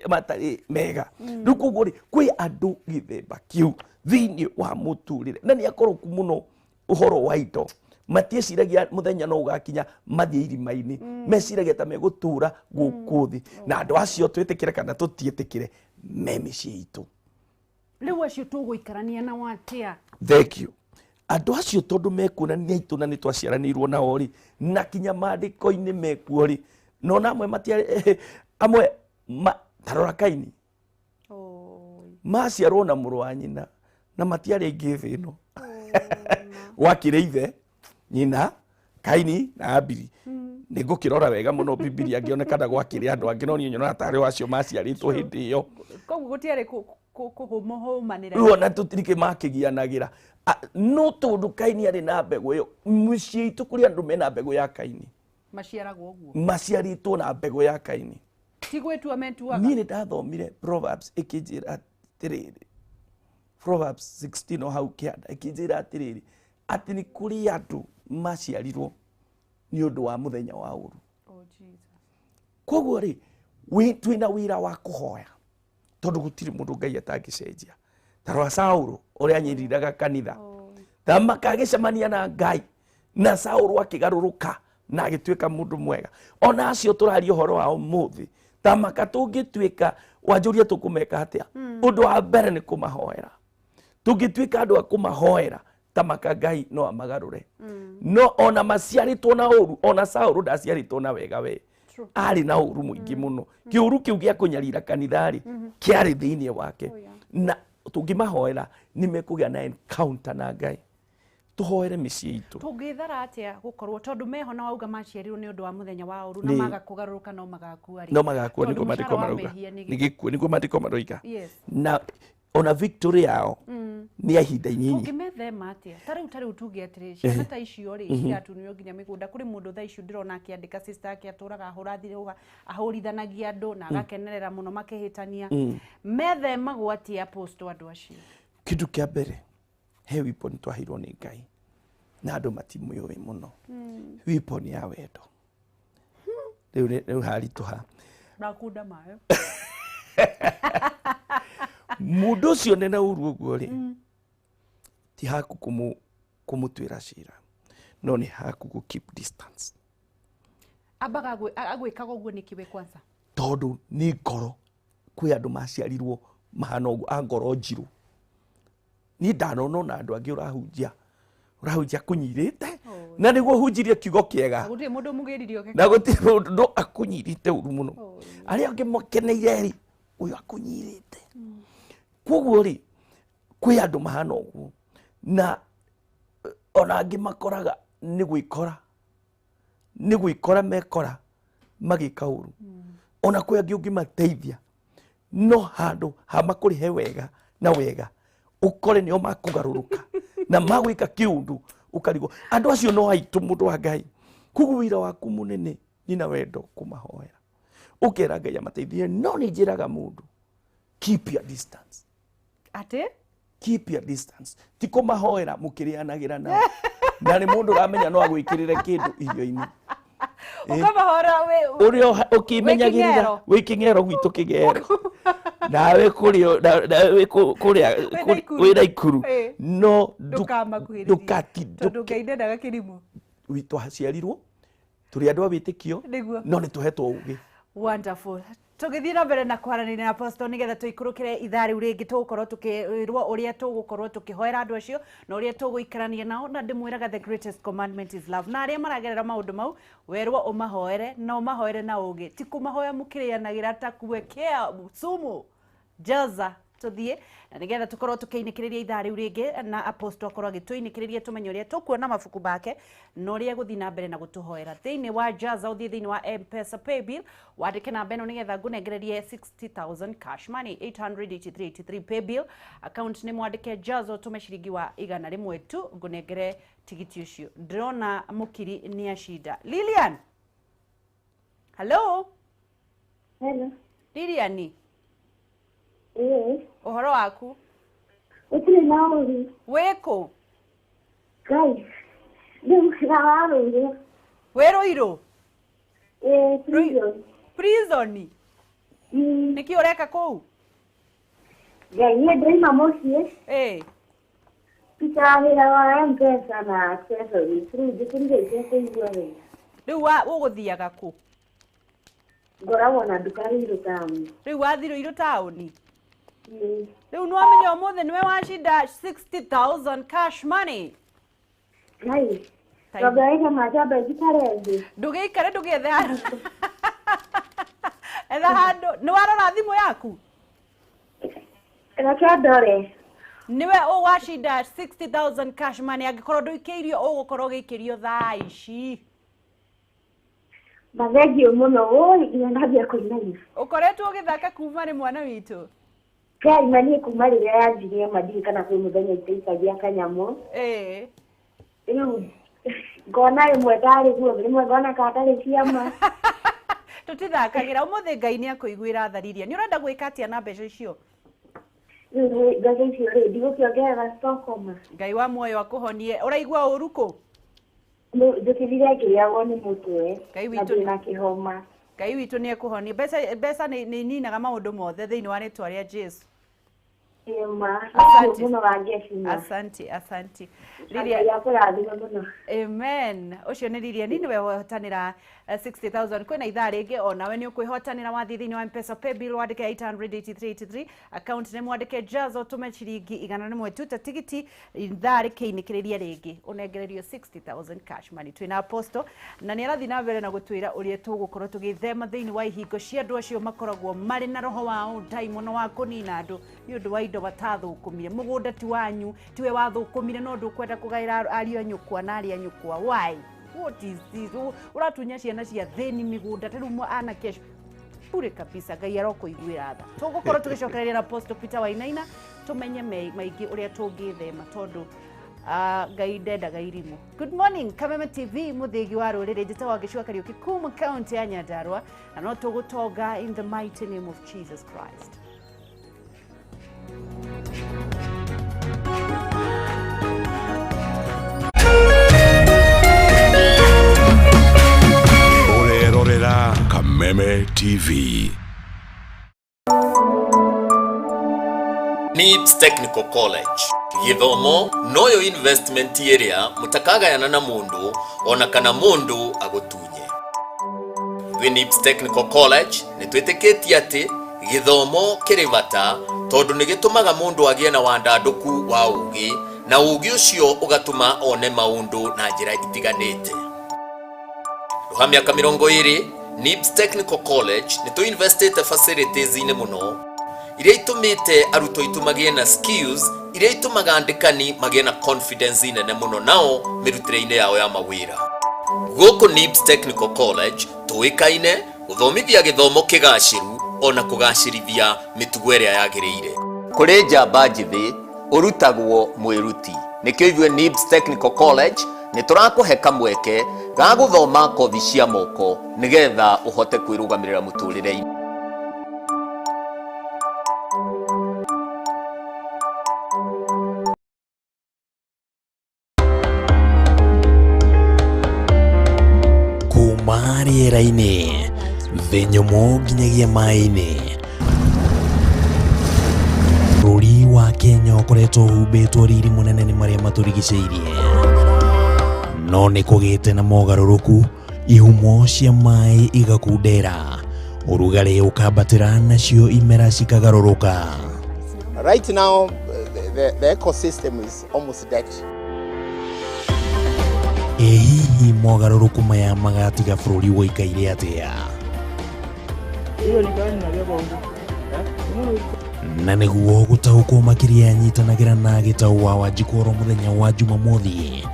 matari mega rukugo ri kwi andu githemba kiu thiini wa muturire na ni akoroku muno uhoro wa indo matieciragia muthenya no ugakinya mathie irima-ini meciragia ta megutura guku thi na andu acio twitikire kana tutietikire memicii itu riu acio tuguikarania na watia. Thank you. Andu acio tondu mekunania itu na ni twaciaranirwo nao ri na kinya mandiko-ini mekuo ri no na amwe matiari amwe tarora Kaini maciarwo na muru wa nyina na matiari aingi thi ino wakire ithe nyina Kaini na Abili ni ngukirora wega muno Biblia ngionekana gwakire andu angi no nyona tari wacio maciaritwo hindi iyo koguo gutiari kuhumuhumanira ruona tutirike makigianagira no tondu Kaini ari na mbegu iyo mucii itu kuri andu mena mbegu ya Kaini maciaragwo guo maciaritwo na mbegu ya Kaini tigwetua mentuaga ni ndathomire Proverbs ikijira atiriri Proverbs 16 o hau kianda ikijira atiriri ati ni kuri andu maciarirwo ni undu wa muthenya wa uru. Jesus. Koguo ri twina wira wa kuhoya tondu gutiri mundu Ngai atangicenjia tarwa Saulu uria anyiriraga kanitha tamaka agicemania na Ngai na Saulu akigaruruka na agituika mundu mwega ona acio turari uhoro wa umuthi tamaka tungituika wanjuria tukumeka atia undu wa mbere ni kumahoera tungituika andu akumahoera tamaka Ngai no amagarure no ona maciaritwo na uru ona Saulu ndaciaritwo na wega we ari na uru muingi muno kiuru kiu gia kunyarira kanithari kiari thiini wake na tungimahoera ni mekugia na encounter na Ngai tuhoere micii itu tungithara atia gukorwo tondu meho na wauga maciarirwo ni undu wa muthenya wa uru na magakugaruruka no magakua no magakua niko matiko marauga nigikua niko matiko maroiga na ona victory yao ni ahinda inyinyi tungimethema atia tariu tuge atiri ciana ta icio ri iratunio nginya migunda kuri mundu tha icio ndirona akiandika sister yake aturaga ahurathirwa ahurithanagia andu na agakenerera muno makihitania methema gwatia apostle andu acio kindu kia mbere he weapon twahirwo ni Ngai na andu matimuyui muno weapon ya wendo riu harituha nakunda mayo mundu ucio nena uru uguo ri ti haku kumutwira cira no ni haku ku keep distance abaga agwikaga uguo nikiwe kwanza tondu ni ngoro kwi andu maciarirwo mahana uguo angoro njiru ni ndanona na andu angi urahunjia kunyirite na niguo hunjirie kiugo kiega gutire mundu mugiririo na gutire mundu akunyirite uru muno aria angi makeneire ri uyu akunyirite koguo ri kwi andu mahana uguo na ona angi makoraga ni gwikora mekora magika uru ona kwi angi ungimateithia no handu hamakurihe wega na wega ukore nio makugaruruka na magwika kiundu ukarigo andu acio no aitu mundu wa Ngai koguo wira waku munene ni na wendo kumahoera ukera Ngai amateithie no ni njiraga mundu keep your distance. Ate? Keep your distance. Tiko mahoera mukirianagira nao. Na ni mundu ramenya no agwikirire kindu irio-ini. Ukamahora we. Urio ukimenyagirira wikingero gwitu kigero. Nawe kurio nawe kuria wira ikuru. No ndukati ndukaindaga kirimu. Witu haciarirwo. Turi andu awitikio. No ni tuhetwo ugi. Wonderful. Tugithii na mbere na kwaranĩria na Apostle nigetha tuikurukire ithaa riu ringi tugukorwo tukirwo uria tugukorwo tukihoera andu acio na uria tuguikarania nao na ndimwiraga the greatest commandment is love. Na aria maragerera maundu mau werwo umahoere na umahoere na ugi ti kumahoya mukirianagira ta kuwekea sumu jaza tuthie na nigetha tukorwo tukiinikiriria ithaa riu ringi na Apostle akorwo agituinikiriria tumenye uria tukuona mabuku bake na uria guthii na mbere na gutuhoera thiini wa jaza uthie thiini wa M-Pesa paybill wandike namba ino nigetha ngunengererie 60,000 cash money 883 paybill account ni mwandike jaza utume ciringi wa 100 tu ngunengere tigiti ucio ndrona mukiri ni ashida. Lilian, hello. Lilian. Uhoro waku? Utire nauri. Weko? Guys. Ndimukirawaruri. Wero iro? Prison. Prison? Niki ureka kou? Ye ndima mocie. Pitahira wa M-Pesa na accessory. Through riu wa uguthiaga ku? Ngoragwo na nduka Ruiru town. Riu wathi Ruiru town? Riu nwamenya umuthe niwe washinda 60,000 cash money. Hai. Togaika majaba gitarende. Ndugikare ndugethe handu. Etha handu ni warora thimu yaku? Reke ndore. Niwe washinda 60,000 cash money angikorwo nduikiirio ugukorwo gikirio thaa ici. Bathegio muno woi inandabia kuinania. Ukoretwo ugithaka kuma ri mwana witu? Kai mani kuma ri yanjirie madiri kana kwi muthenya iteithagia kanyamu. Riu ngona imwe tari guo rimwe ngona katari ciama. Tutithakagira umuthi Ngai ni akuiguira thariria. Ni urenda gwika atia na mbeca icio? Ngai icio ri ndigukiongerera Stockholm. Ngai wa muoyo akuhonie. Uraigua uruku? Ndukithire kiriagwo ni mutwe. Ngai witu na kihoma. Ngai witu ni akuhonie. Mbeca ni ninaga maundu mothe thiini wa ritwa ria Jesu. Asante. Lilia. Amen. Ucio ni Lilia ni niwe hotanira 60,000 kwina ithaa ringi onawe ni ukwihotanira wathi thiini wa M-Pesa paybill wandike 883 account ni mwandike jazo tume ciringi 100 tu ta tigiti ithaa rikiinikiriria ringi unengererio 60,000 cash money twina Apostle na ni arathi na mbere na gutwira uria tugukorwo tugithema thiini wa ihingo cia andu acio makoragwo mari na roho wa daimono wa kunina andu ni undu wa indo batathukumire mugunda ti wanyu tiwe wathukumire no ndukwenda kugaira ariu anyukwa na ari anyukwa why what is this uratunya ciana cia thini migunda tirumo ana kesho bure kabisa Ngai arokuiguira tha tugukorwo tugicokereria na Apostle Peter Wainaina tumenye maingi uria tungithema tondu Ngai ndendaga irimu. Good morning Kameme TV muthigi wa rurire njitawa gicua Kariuki kuma county ya Nyandarua na no tugutonga in the mighty name of Jesus Christ. Orerorera Kameme TV. NIBS Technical College githomo noyo investment area mutakagayana na mundu ona kana mundu agutunye. We NIBS Technical College nitwitikitie ati githomo kirivata tondu nigitumaga mundu agie na wandanduku wa ugi na ugi ucio ugatuma one maundu na njira itiganite. Ruha miaka 20 NIBS Technical College nituinvestite facilities ine muno iria itumite aruto itumagie na skills iria itumaga andikani magie na confidence inene muno nao mirutire-ine yao ya mawira. Goko NIBS Technical College tuikaine guthomithia githomo kigashiru ona kugashirithia mitugo iria yagiriire. Kuri njamba njithi urutagwo mwiruti nikio ithwe NIBS Technical College niturakuhe kamweke ga guthoma kothi cia moko nigetha uhote kwirugamirira muturire-ini. kuma rĩera-inĩ thĩ nyũmũ nginyagia maĩ-inĩ. Bũrũri wa Kenya ũkoretwo ũhumbĩtwo riri mũnene nĩ marĩa matũrigicĩirie, no nĩ kũgĩte na mogarũrũku, ihumo cia maĩ igakundera, ũrugarĩ ũkambatĩra nacio imera cikagarũrũka. Right now the ecosystem is almost dead. Hihi mogarũrũku maya magatiga bũrũri woikaire atĩa? Na nĩguo gũtaũkwo makĩria nyitanagĩra na gĩtaũ wa Wanjikũ mũthenya wa Jumamothi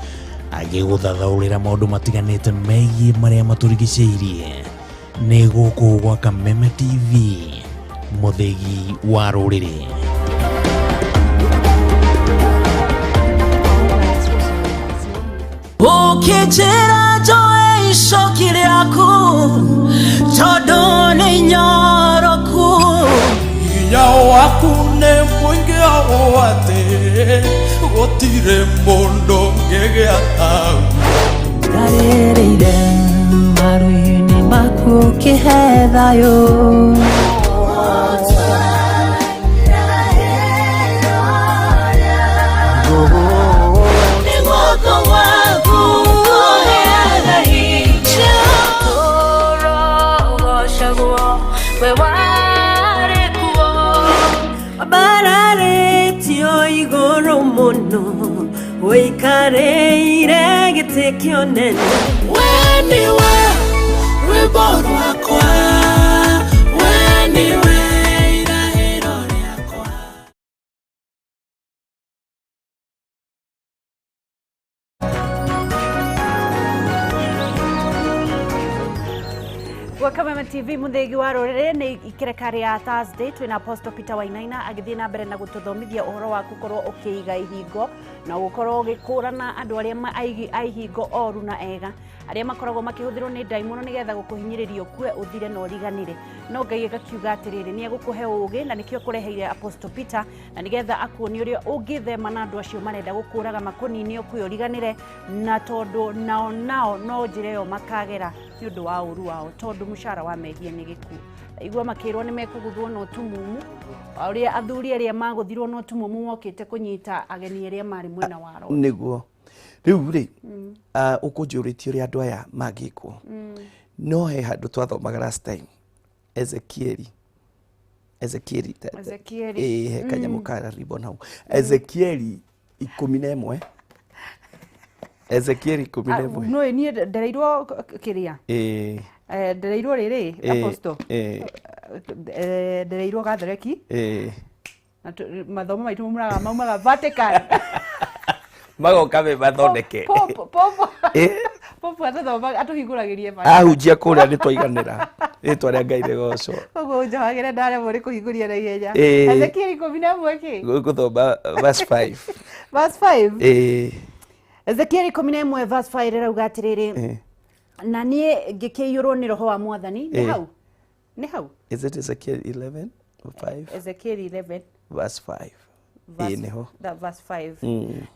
agĩgũthathaũrĩra maũndũ matiganĩte megiĩ marĩa matũrigicĩirie. Nĩ gũkũ gwa Kameme TV, mũthegi wa rũrĩrĩ. Ukijira joe icoki rĩaku tondũ nĩ nyoroku. Hinya waku nĩ mũingĩ ũũ atĩ gũtirĩ mũndũ ũngĩgĩa hau. Ndarĩrĩire maru-inĩ maku ũkĩhe thayũ. Wikareire gĩtĩ kĩonene, we niwe rwĩmbo rwakwa, we niwe irahĩro rĩakwa. Gwa Kameme TV mũthegi wa rũrĩrĩ nĩ ikereka rĩa Thursday, twĩna Apostle Peter Wainaina agĩthiĩ na mbere na gũtũthomithia ũhoro wa gũkorwo ũkĩiga ihingo na gũkorwo ũgĩkũrana andũ arĩa aihingo oru na ega, arĩa makoragwo makĩhũthĩrwo nĩ ndaimono nĩgetha gũkũhinyĩrĩria ũkue ũthire na ũriganĩre. No Ngai agakiuga atĩrĩrĩ nĩ egũkũhe ũũgĩ na nĩkĩo kũreheire Apostle Peter na nĩgetha akuonie ũrĩa ũngĩthema na andũ acio marenda gũkũraga makũnini ũkue ũriganĩre, na tondũ nao no njĩra ĩyo makagera nĩ ũndũ wa ũru wao, tondũ mũcara wa mehia nĩ gĩkuũ. Igua makĩrwo nĩ mekũgũthwo na ũtumumu, ũrĩa athuri arĩa magũthirwo na ũtumumu mokĩte kũnyita ageni arĩa marĩ mwena wa roho. Nĩguo rĩu rĩ ũkũnjũrĩtie ũrĩa andũ aya mangĩkwo, no he handũ twathomaga last time Ezekieli he kanyamũ ka ribbon hau, Ezekieli 11 Ezekieli 11 no niĩ ndereirwo kĩrĩa ndereirwo rĩrĩ Apostle ndereirwo Gatholeki na mathomo maitũ maumaga Vatican magoka me mathondeke popo atũhingũragĩrie ahunjia kũrĩa nĩ twaiganĩra rĩtwa rĩa Ngai rĩgocwo. Koguo njahagĩra ndaremwo nĩ kũhingũria na ihenya. Ezekieli 11 kĩ gũthoma verse 5 verse 5 Ezekieli 11 verse 5 rĩrauga atĩrĩrĩ, na niĩ ngĩkĩiyũrwo nĩ roho wa Mwathani. Nĩ hau is it Ezekiel 11 or 5? Ezekiel 11 verse 5 neho verse 5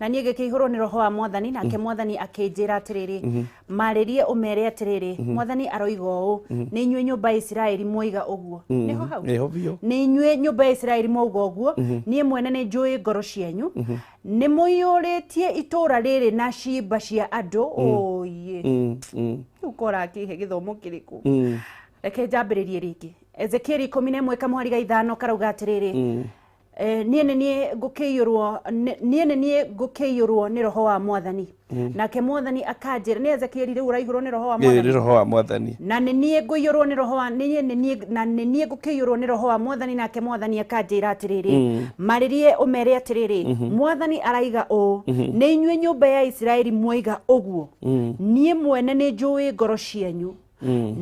na niĩ ngĩkĩihũrwo nĩ roho wa Mwathani, nake Mwathani akĩnjĩra atĩrĩrĩ, marĩrie ũmere atĩrĩrĩ, Mwathani aroiga ũũ, nĩ inyuĩ nyũmba ya Isiraeli mwoiga ũguo. Nĩho hau nĩ inyuĩ nyũmba ya Isiraeli mwoiga ũguo, niĩ mwene nĩ njũĩ ngoro cianyu, nĩ mũiyũrĩtie itũũra rĩrĩ na ciimba cia andũ. Oye rĩu kora akĩhe gĩthomo kĩrĩkũ? Reke njambĩrĩrie rĩngĩ. Ezekieli 11:5 karauga atĩrĩrĩ, niĩ nĩ ngũkĩiyũrwo nĩ roho wa Mwathani, nake Mwathani akanjĩra. Nĩ Ezekieli rĩu ũraihũrwo nĩ roho wa Mwathani? Roho wa Mwathani. Na nĩ niĩ ngũiyũrwo nĩ roho wa niĩ ngũkĩiyũrwo nĩ roho wa Mwathani, nake Mwathani akanjĩra atĩrĩrĩ, marĩrie ũmere atĩrĩrĩ, Mwathani araiga ũũ, nĩ inyuĩ nyũmba ya Isiraeli mwoiga ũguo, niĩ mwene nĩ njũĩ ngoro cianyu,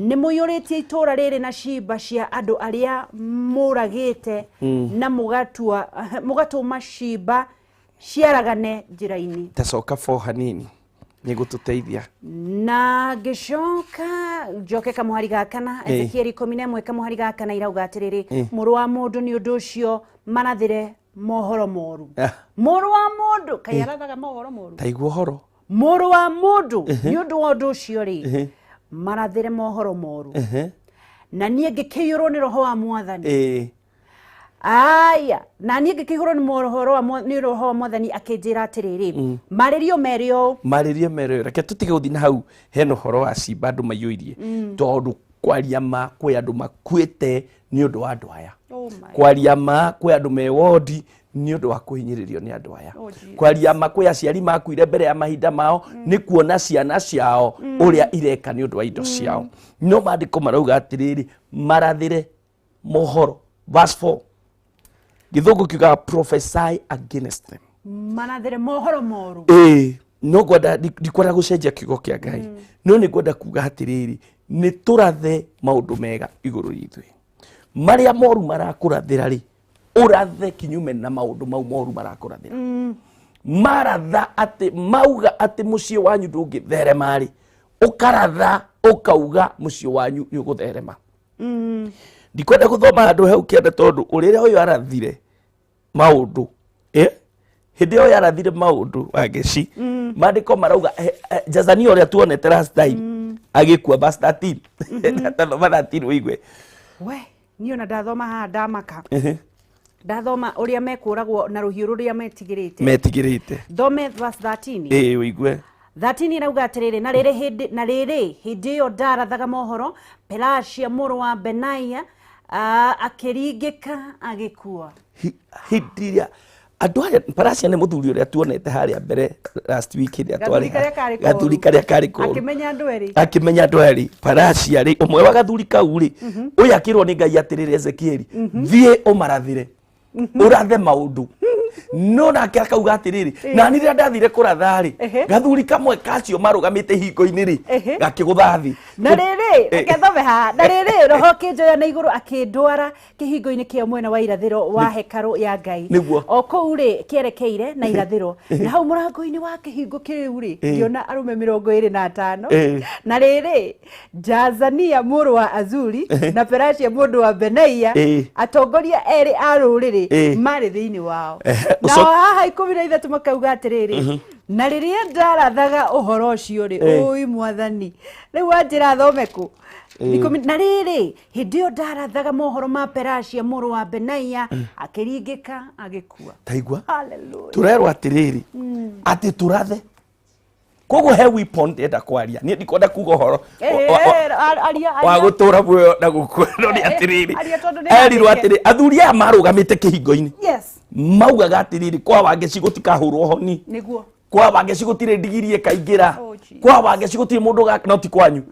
nĩ mũiyũrĩtie itũũra rĩrĩ na ciimba cia andũ arĩa mũragĩte na mũgatũma ciimba ciaragane njĩra-inĩ. Tacoka fo hanini nĩ gũtũteithia. Na ngĩcoka njoke kamũhari ga kana, Ezekieli 11 kamũhari ga kana irauga atĩrĩrĩ, mũrũ wa mũndũ nĩ ũndũ ũcio marathire mohoro moru. Mũrũ wa mũndũ kaĩ arathaga mohoro moru? Taigua ũhoro. Mũrũ wa mũndũ nĩ ũndũ wa ũndũ ũcio rĩ, marathire mohoro moru na niĩ ngĩkĩiyũrwo nĩ roho wa Mwathani aya na niĩ ngĩkĩiyũrwo nĩ roho wa Mwathani akĩnjĩra atĩrĩrĩ marĩrio merĩo reke tũtige gũthiĩ na hau hena ũhoro wa cimba andũ maiyũirie tondũ kwaria ma kwĩ andũ makuĩte nĩ ũndũ wa andũ aya kwaria ma kwĩ andũ me wodi nĩ ũndũ wa kũhinyĩrĩrio nĩ andũ aya kwaria ma kwĩ aciari makuire mbere ya mahinda mao nĩ kuona ciana ciao ũrĩa ireka nĩ ũndũ wa indo ciao no maandĩko marauga atĩrĩrĩ marathire mohoro verse 4 gĩthũngũ kiuga prophesy against them marathire mohoro moru no gwenda ndikwenda gũcenjia kiugo kĩa Ngai no nĩ gwenda kuga atĩrĩrĩ nĩ tũrathe maũndũ mega igũrũ ithuĩ marĩa moru marakũrathĩra rĩ ũrathe kinyume na maũndũ mau moru marakũrathĩra maratha atĩ mauga atĩ mũciĩ wanyu ndũngĩtherema rĩ ũkaratha ũkauga mũciĩ wanyu nĩ ũgũtherema ndikwenda gũthoma handũ hau kĩanda tondũ ũrĩrĩa ũyũ arathire maũndũ hĩndĩ ĩyo yarathire maũndũ wageci maandĩko marauga Jazania ũrĩa tuonete last time agĩkua verse 13 ndathoma 13 ũigue we niĩ ona ndathoma haha ndamaka ndathoma ũrĩa mekũragwo na rũhiũ rũrĩa metigĩrĩte thome verse 13 ũigue 13 irauga atĩrĩrĩ na rĩrĩ hĩndĩ ĩyo ndarathaga mohoro Perashia mũrũ wa Benaia akĩringĩka agĩkua hĩndĩ ĩrĩa andũ aya Perashia nĩ mũthuri ũrĩa tuonete harĩa mbere last week hĩndĩ gathuri karĩa karĩ kũru akĩmenya andũ erĩ Perashia rĩ ũmwe wa gathuri kau rĩ ũyũ akĩrwo nĩ Ngai atĩrĩrĩ Ezekieli thiĩ ũmarathire ũrathe maũndũ no nake akauga atĩrĩrĩ na nĩ ndathire kũratha rĩ gathuri kamwe kacio marũgamĩte hingo-inĩ rĩ gakĩgũtha thĩ na rĩrĩ rekethome haha na rĩrĩ roho kĩnjoya na igũrũ akĩndwara kĩhingo-inĩ kĩa mwena wa irathĩro wa hekarũ ya Ngai o kũu rĩ kĩerekeire na irathĩro na hau mũrango-inĩ wa kĩhingo kĩu rĩ ngĩona arũme 25 na rĩrĩ Jazania mũrũ wa Azuri na Perashia mũndũ wa Benaia atongoria erĩ a rũrĩrĩ marĩ thĩinĩ wao na haha 13 makauga atĩrĩrĩ na rĩrĩa ndarathaga ũhoro ũcio rĩ ũi Mwathani rĩu anjĩra thome kũ na rĩrĩ hĩndĩ ĩyo ndarathaga mohoro ma Perashia mũrũ wa Benaia akĩringĩka agĩkua taigua tũrerwo atĩrĩrĩ atĩ tũrathe koguo he weapon ndenda kwaria niĩ ndikwenda kuga ũhoro wa gũtũra muoyo na gũkua no nĩ atĩrĩrĩ erirwo atĩrĩ athuri aya marũgamĩte kĩhingo-inĩ maugaga atĩrĩrĩ kwa wangeci gũtikahũrwo honi kwa wangeci gũtirĩ ndigiri ĩkaingĩra kwa wangeci gũtirĩ mũndũ no ti kwanyu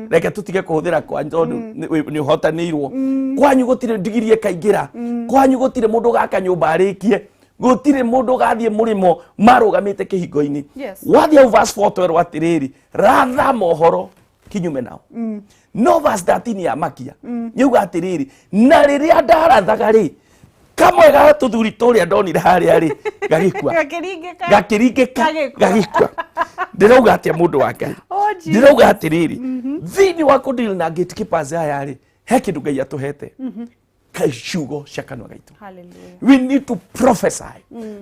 reke tũtige kũhũthĩra kwanyu tondũ nĩ ũhotanĩirwo kwanyu gũtirĩ ndigiri ĩkaingĩra kwanyu gũtirĩ mũndũ gaka nyũmba arĩkie gũtirĩ mũndũ gathiĩ mũrĩmo marũgamĩte kĩhingo-inĩ wathiĩ au verse 4 twerwo atĩrĩrĩ ratha mohoro kinyume nao no verse 13 ya makia yauga atĩrĩrĩ na rĩrĩa ndarathaga rĩ kamwe ga tũthuri tũrĩa ndonire harĩa rĩ gagĩkua gakĩringĩka gagĩkua ndĩrauga atĩa mũndũ wa Ngai ndĩrauga atĩrĩrĩ thĩinĩ wa kũdeal na gatekeepers aya rĩ he kĩndũ Ngai atũhete ciugo cia kanua gaitũ we need to prophesy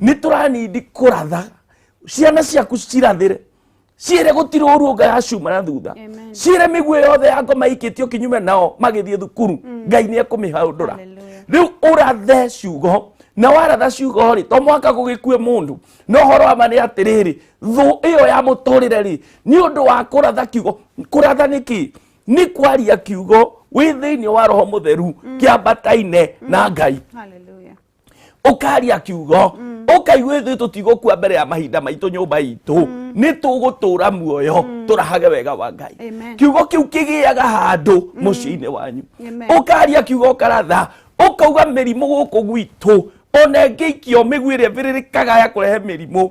nĩ tũranindi kũratha ciana ciaku cirathĩre ciĩre gũtirĩ ũru Ngai acuma na thutha ciĩre mĩguĩ yothe ya ngoma ikĩtio kinyume nao magĩthiĩ thukuru Ngai nĩ ekũmĩhaũndũra rĩu ũrathe ciugo na waratha ciugo rĩ to mwaka gũgĩkue mũndũ no ũhoro wa ma nĩ atĩrĩrĩ thũ ĩyo ya mũtũrĩre rĩ nĩ ũndũ wa kũratha kiugo kũratha nĩkĩ nĩ kwaria kiugo wĩ thĩinĩ wa roho mũtheru kĩambataine na Ngai ũkaria kiugo ũkaigua ithuĩ tũtigũkua mbere ya mahinda maitũ nyũmba itũ nĩ tũgũtũra muoyo tũrahage wega wa Ngai kiugo kĩu kĩgĩaga handũ mũciĩ-inĩ wanyu ũkaria kiugo ũkaratha ũkauga mĩrimũ gũkũ gwitũ ona ĩngĩikio mĩguĩ ĩrĩa ĩbĩrĩrĩkaga ya kũrehe mĩrimũ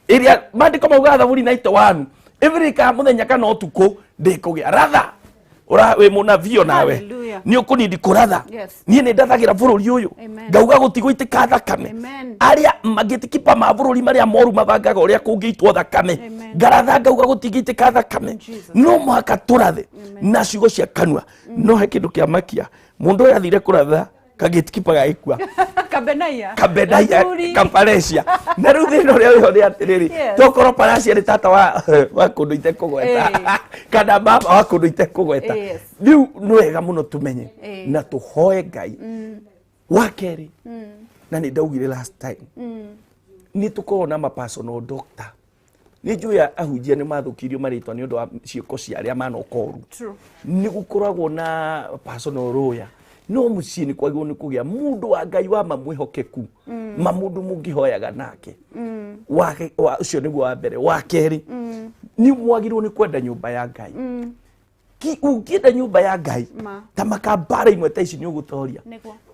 ĩrĩa maandĩko mauga Zaburi 91 ĩbĩrĩrĩkaga mũthenya kana ũtukũ ndĩkũgĩa ratha wĩ mũnabii nawe nĩ ũkũnindi kũratha niĩ nĩ ndathagĩra bũrũri ũyũ ngauga gũtigũitĩka thakame arĩa magĩtikipa ma bũrũri marĩa moru mabangaga ũrĩa kũngĩitwo thakame ngaratha ngauga gũtigĩitĩka thakame no mũhaka tũrathe na ciugo cia kanua no he kĩndũ kĩa makia mũndũ ũyũ athire kũratha kagitikipa gaikua Kabenaia Kaparesia na riu thino ria yo ri atiriri tokoro paracia ri tata wa kundu ite kugweta kana baba wa kundu ite kugweta riu ni wega muno tumenye na tuhoe Ngai wa keri na ni ndaugire last time ni tukorwo na ma personal doctor ni njuya ahunjia ni mathukirio maritwa ni undu wa ciiko cia aria manokoru ni gukoragwo na personal lawyer no mucii ni kwagwo ni kugia mundu wa Ngai wa mamwihokeku mamundu mungihoyaga nake wa ucio niguo wa mbere wa keri ni mwagirwo ni kwenda nyumba ya Ngai ki ungienda nyumba ya Ngai ta makambara imwe ta ici ni ugutoria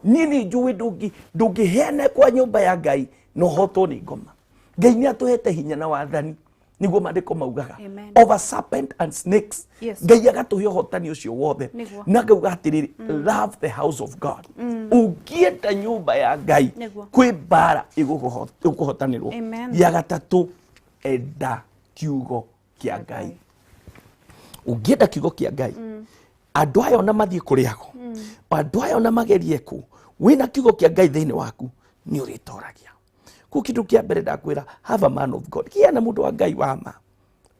nini njui ndungiheane kwa nyumba ya Ngai no hoto ni ngoma Ngai ni atuhete hinya na wathani niguo mandiko maugaga over serpent and snakes Ngai agatuhe hotani ucio wothe na ngauga atiriri love the house of God ungienda nyumba ya Ngai kwi bara igukuhotanirwo ya gatatu enda kiugo kia Ngai ungienda kiugo kia Ngai andu aya ona mathie kuriago andu aya ona magerie ku wina kiugo kia Ngai thiini waku ni uritoragia ku kindu kia mbere ndakwira have a man of God kia na mundu wa Ngai wama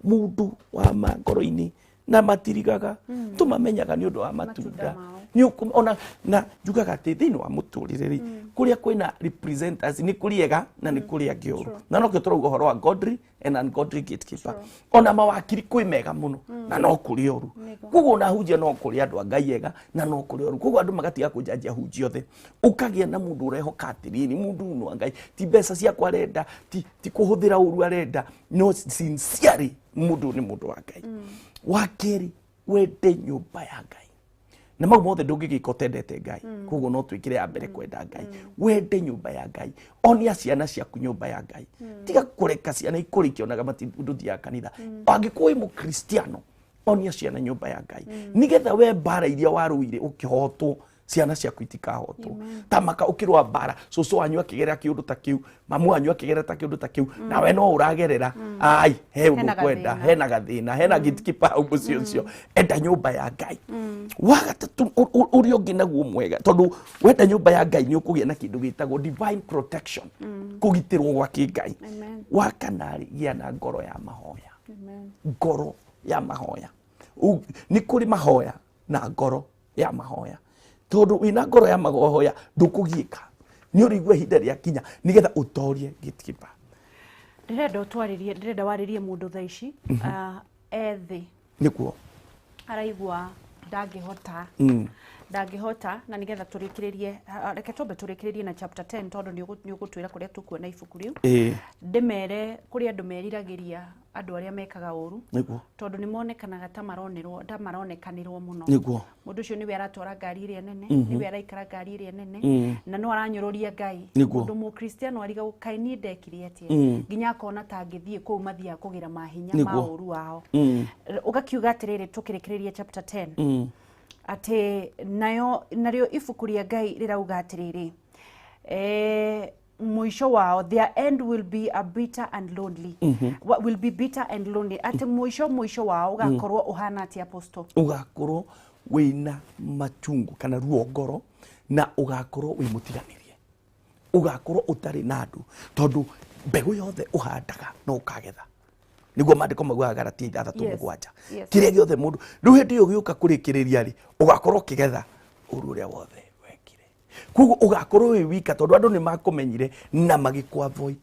mundu wama ngoro-ini na matirigaga tumamenyaga ni undu wa matunda ni ona na njugaga ati thiini wa mutuririri kuria kwina representers ni kuriega na ni kuria ngioru na no kiturauga horo wa godly and ungodly gatekeeper ona mawakiri kwi mega muno na no kuri oru kugo na hunjia no kuri andu a Ngai ega na no kuri oru kugo andu magatiga kunjanjia hunjia othe ukagia na mundu urehoka atiriri mundu no wa Ngai ti mbeca cia kwarenda ti kuhuthira uru arenda no sincerely mundu ni mundu wa Ngai wakeri wende nyumba ya Ngai na mau mothe ndungigika utendete Ngai kugo no twikire ya mbere kwenda Ngai wende nyumba ya Ngai onia ciana ciaku nyumba ya Ngai tiga kureka ciana ikurikionaga matindu thia kanitha angikuwa mu Kristiano onia ciana nyumba ya Ngai nigetha we bara iria waruire ukihotwo ciana ciaku itikahotwo tamaka ukirwa bara cucu wanyu akigerera kiundu ta kiu mamu wanyu akigerera ta kiundu ta kiu na we no uragerera ai he undu kwenda hena gathina hena gitkipa au mucio enda nyumba ya Ngai wagatatu urio nginaguo mwega tondu wenda nyumba ya Ngai ni ukugia na kindu gitagwo divine protection kugitirwo gwa Ngai wakanari gia na ngoro ya mahoya ngoro ya mahoya ni kuri mahoya na ngoro ya mahoya tondu wina ngoro ya mahoya ndukugika ni urigwe hinda ria kinya nigetha utorie gatekeeper ndirenda waririe mundu thaici ethi nikuo araigwa ndangihota na nigetha turikiririe reke tombe turikiririe na chapter 10 tondu ni ugutwira kuria tukuona ibuku riu ndimere kuria andu meriragiria andu aria mekaga uru tondu ni monekanaga ta maronekanirwo muno mundu ucio niwe aratwara ngari iria nene niwe araikara ngari iria nene na no aranyururia Ngai mundu mu Kristiano ariga gukaini ndekire atia nginya akona ta ngithie ku mathia kugira mahinya ma uru wao ugakiuga atiriri tukirikiririe chapter 10 ate nario ibuku ria Ngai rirauga atiriri mwisho wao their end will be a bitter and lonely will be bitter and lonely ate mwisho wao ugakorwo uhana ati apostle ugakorwo wina machungu kana ruo ngoro na ugakorwo wi mutiganirie ugakorwo utari na andu tondu mbegu yothe uhandaga no ukagetha niguo mandiko maguaga Galatia 3:7 kiria giothe mundu riu hindi yo giuka kurikiriria ri ugakorwo kigetha uru uria wothe wekire kugo ugakorwo wi wika tondu andu ni makumenyire na magikwa avoid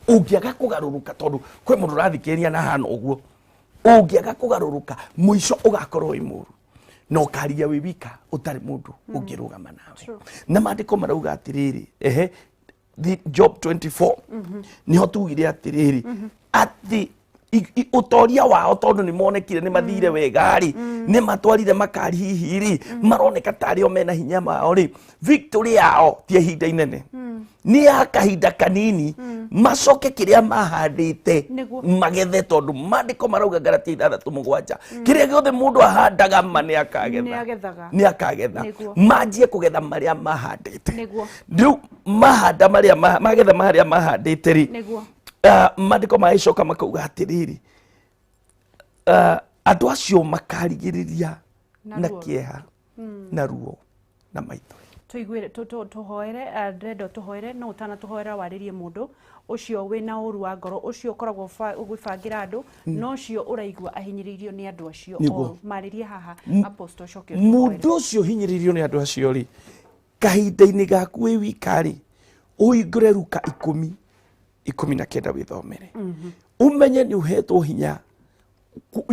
ungiaga kugaruruka tondu kwe mundu rathikiria na hana uguo ungiaga kugaruruka mwisho ugakorwo wi muru no karia wi wika utari mundu ungirugama nawe na mandiko marauga atiriri Job 24 niho tugire atiriri ati utoria wao tondu ni monekire ni mathire wega ri ni matwarire makari hihi ri maroneka tari o mena hinya mao ri victory yao ti hinda inene ni akahinda kanini macoke kiria mahandite magethe tondu mandiko marauga Galatia 3:7 kiria giothe mundu ahandaga ma ni akagetha manjie kugetha maria mahandite riu mahanda maria magetha maria mahandite ri mandiko maicoka makauga atiriri andu acio makarigiriria na kieha na ruo na maithori tuigwire tuhoere ndendo tuhoere no utana tuhoera waririe mundu ucio wina uru wa ngoro ucio ukoragwo ugwibangira andu no ucio uraigua ahinyiririo ni andu acio maririe haha Apostle Shokio mundu ucio hinyiririo ni andu acio ri kahinda-ini gaku wi wikari uingure Luka 10:19 withomere umenye ni uhetwo hinya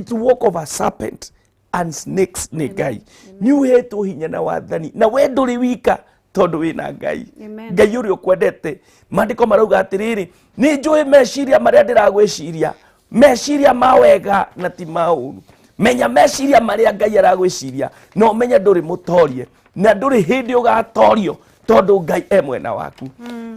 to walk over serpent and snakes ni Ngai ni uhetwo hinya na wathani na we nduri wika tondu wina Ngai Ngai uri ukwendete mandiko marauga atiriri ni njui meciria maria ndiragwiciria meciria mawega na ti mauru menya meciria maria Ngai aragwiciria no menya nduri mutorie na nduri hindi ugatorio tondu Ngai e mwena waku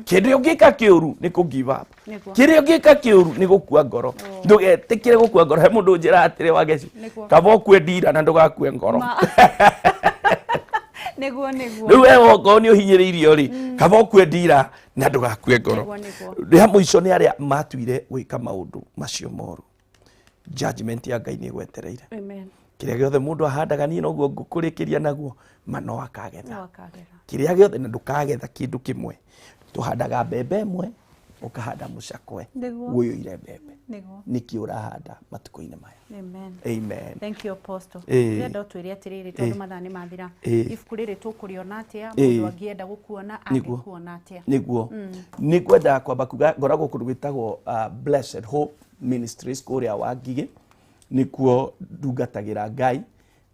kindu ungika kiuru ni ku give up kiri ungika kiuru ni gukua ngoro ndugetikire gukua ngoro he mundu njira atire wageci kaba ukue ndira na ndugakue ngoro niguo riwe wongo ni uhinyiriirio ri kaba ukue ndira na ndugakue ngoro ria muico ni aria matuire gwika maundu macio moru judgment ya Ngai ni gwetereire amen kiria giothe mundu ahandaga ni noguo ngukurikiria naguo mano akagetha kiria giothe na ndukagetha kindu kimwe tuhandaga mbembe imwe ukahanda mucakwe guyoire mbembe niki urahanda matuko-ini maya amen thank you Apostle ndio twiri atiriri tondu mathani mathira ibuku riri tukuriona atia mundu angienda gukuona angikuona atia niguo ni kwenda kwamba kuga ngoragwo kundu gwitagwo Blessed Hope Ministries kuria Wangige nikuo ndungatagira Ngai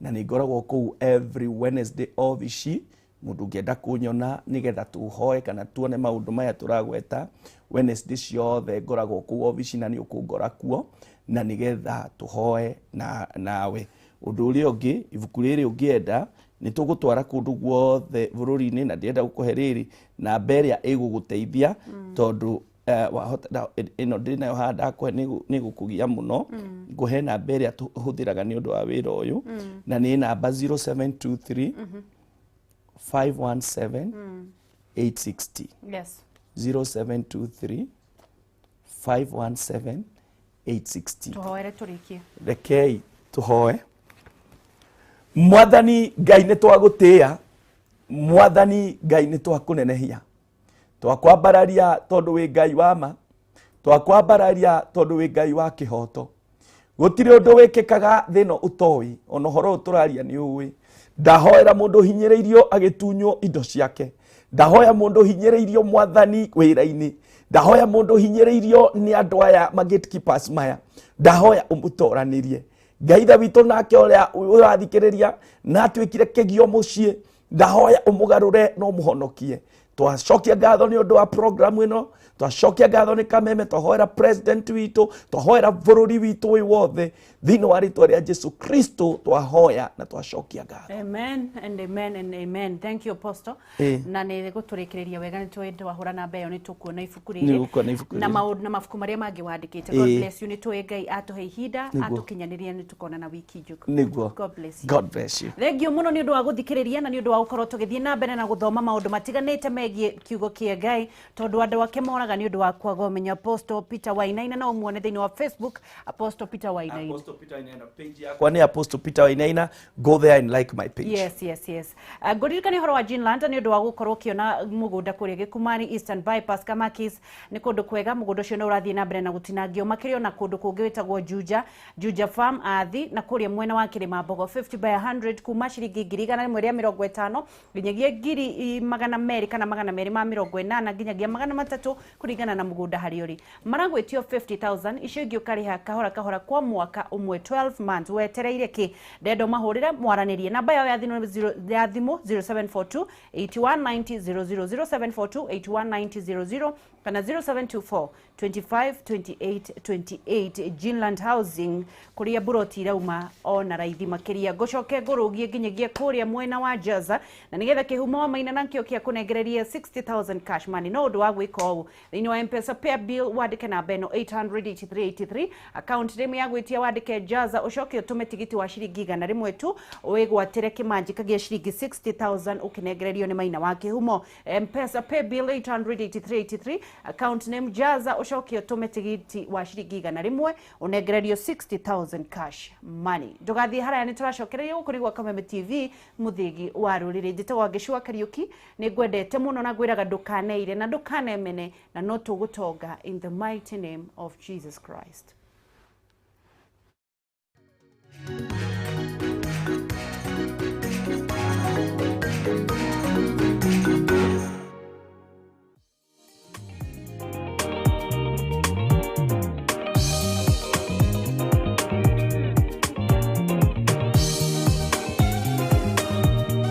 na ni ngoragwo kuu every Wednesday of ici mundu ngienda kunyona nigetha tuhoe kana tuone maundu maya turagweta Wednesday ciothe ngoragwo kuu office na ni ukungora kuo na nigetha tuhoe nawe undu uri ungi ibuku riri ungienda ni tugutwara kundu guothe bururi-ini na ndienda gukuhe riri na mberia iguguteithia tondu wahota ino ndinayo handa kwa ni gukugia muno nguhe na mberia tuhuthiraga ni undu wa wira uyu na ni namba 0723 517 860 yes 0723 517 860 tuhoere turikie rekei tuhoe mwathani Ngai ni twagutia mwathani Ngai ni twakunenehia twakwambararia tondu wi Ngai wa ma twakwambararia tondu wi Ngai wa kihoto gutire undu wikikaga thino utoi ono horo turaria ni uwi ndahoera mundu hinyiriirio agitunyo indo ciake ndahoya mundu hinyiriirio mwathani wira-ini ndahoya mundu hinyiriirio ni andu aya gatekeepers maya ndahoya umutoranirie Ngai tha witu nake uria urathikiriria na atwikire kigio mucii ndahoya umugarure no muhonokie twacokia ngatho ni undu wa program ino twacokia ngatho ni Kameme twahoera president witu twahoera bururi witu wi wothe thini wa ritwa ria Jesu Kristo twahoya na twacokia ngatho amen and amen and amen thank you Apostle na ni guturikiria wega ni twende wahura na mbeyo ni tukuona ibuku riri na mabuku maria mangi wandikite God bless you ni twi Ngai atuhe ihinda atukinyaniria ni tukona na wiki njuku God bless you thengio muno ni undu wa guthikiriria na ni undu wa gukorwo tugithie na mbere na guthoma maundu matiganite megie kiugo kia Ngai tondu andu ake moraga ni undu wa kwaga umenyo Apostle Peter Wainaina no muone thini wa Facebook Apostle Peter Wainaina page yakwa ni Apostle Peter Wainaina go there and like my page yes ngoririkani horo wa Greenland ni undu wa gukorwo kiona mugunda kuria Gikumani Eastern Bypass Kamakis ni kundu kwega mugunda ucio no urathie na mbere na gutinangio makirio na kundu kungi witagwo Juja Farm athi na kuria mwena wa Kirima Mbogo 50 by 100 kuma ciringi 150 nginyagia 200 kana 280 nginyagia 300 kuringana na mugunda hari uri maragwetio 50,000 icio ingĩ ukariha kahora kwa mwaka umwe 12 months wetereire ki ndendo mahurire mwaranirie namba yao ya thimu 0742 8190 0742 8190 kana 0724 25 28 28 Greenland Housing kuria buroti rauma ona raithi makiria gocoke ngurugie nginyagia kuria mwena wa Jaza na nigetha kihumo maina nankio kia kunegereria onegeragia 60,000 cash money no ndo agwika u thini wa M-Pesa pay bill wandike na beno 883 account name ya gwitia wandike jaza ucoke utume tigiti wa ciringi 100 tu wigwatire kimanji kagia ciringi 60,000 ukinegererio ni maina wa kihumo M-Pesa pay bill 883 account name jaza ucoke utume tigiti wa ciringi 100 unegererio 60,000 cash money ndugathie haraya ni turacokereria gukurigwa Kameme TV muthigi wa rurire njitagwa Gicua Kariuki ni ngwendete muno na gwiraga ndukaneire na ndukanemene na no tugutonga in the mighty name of Jesus Christ.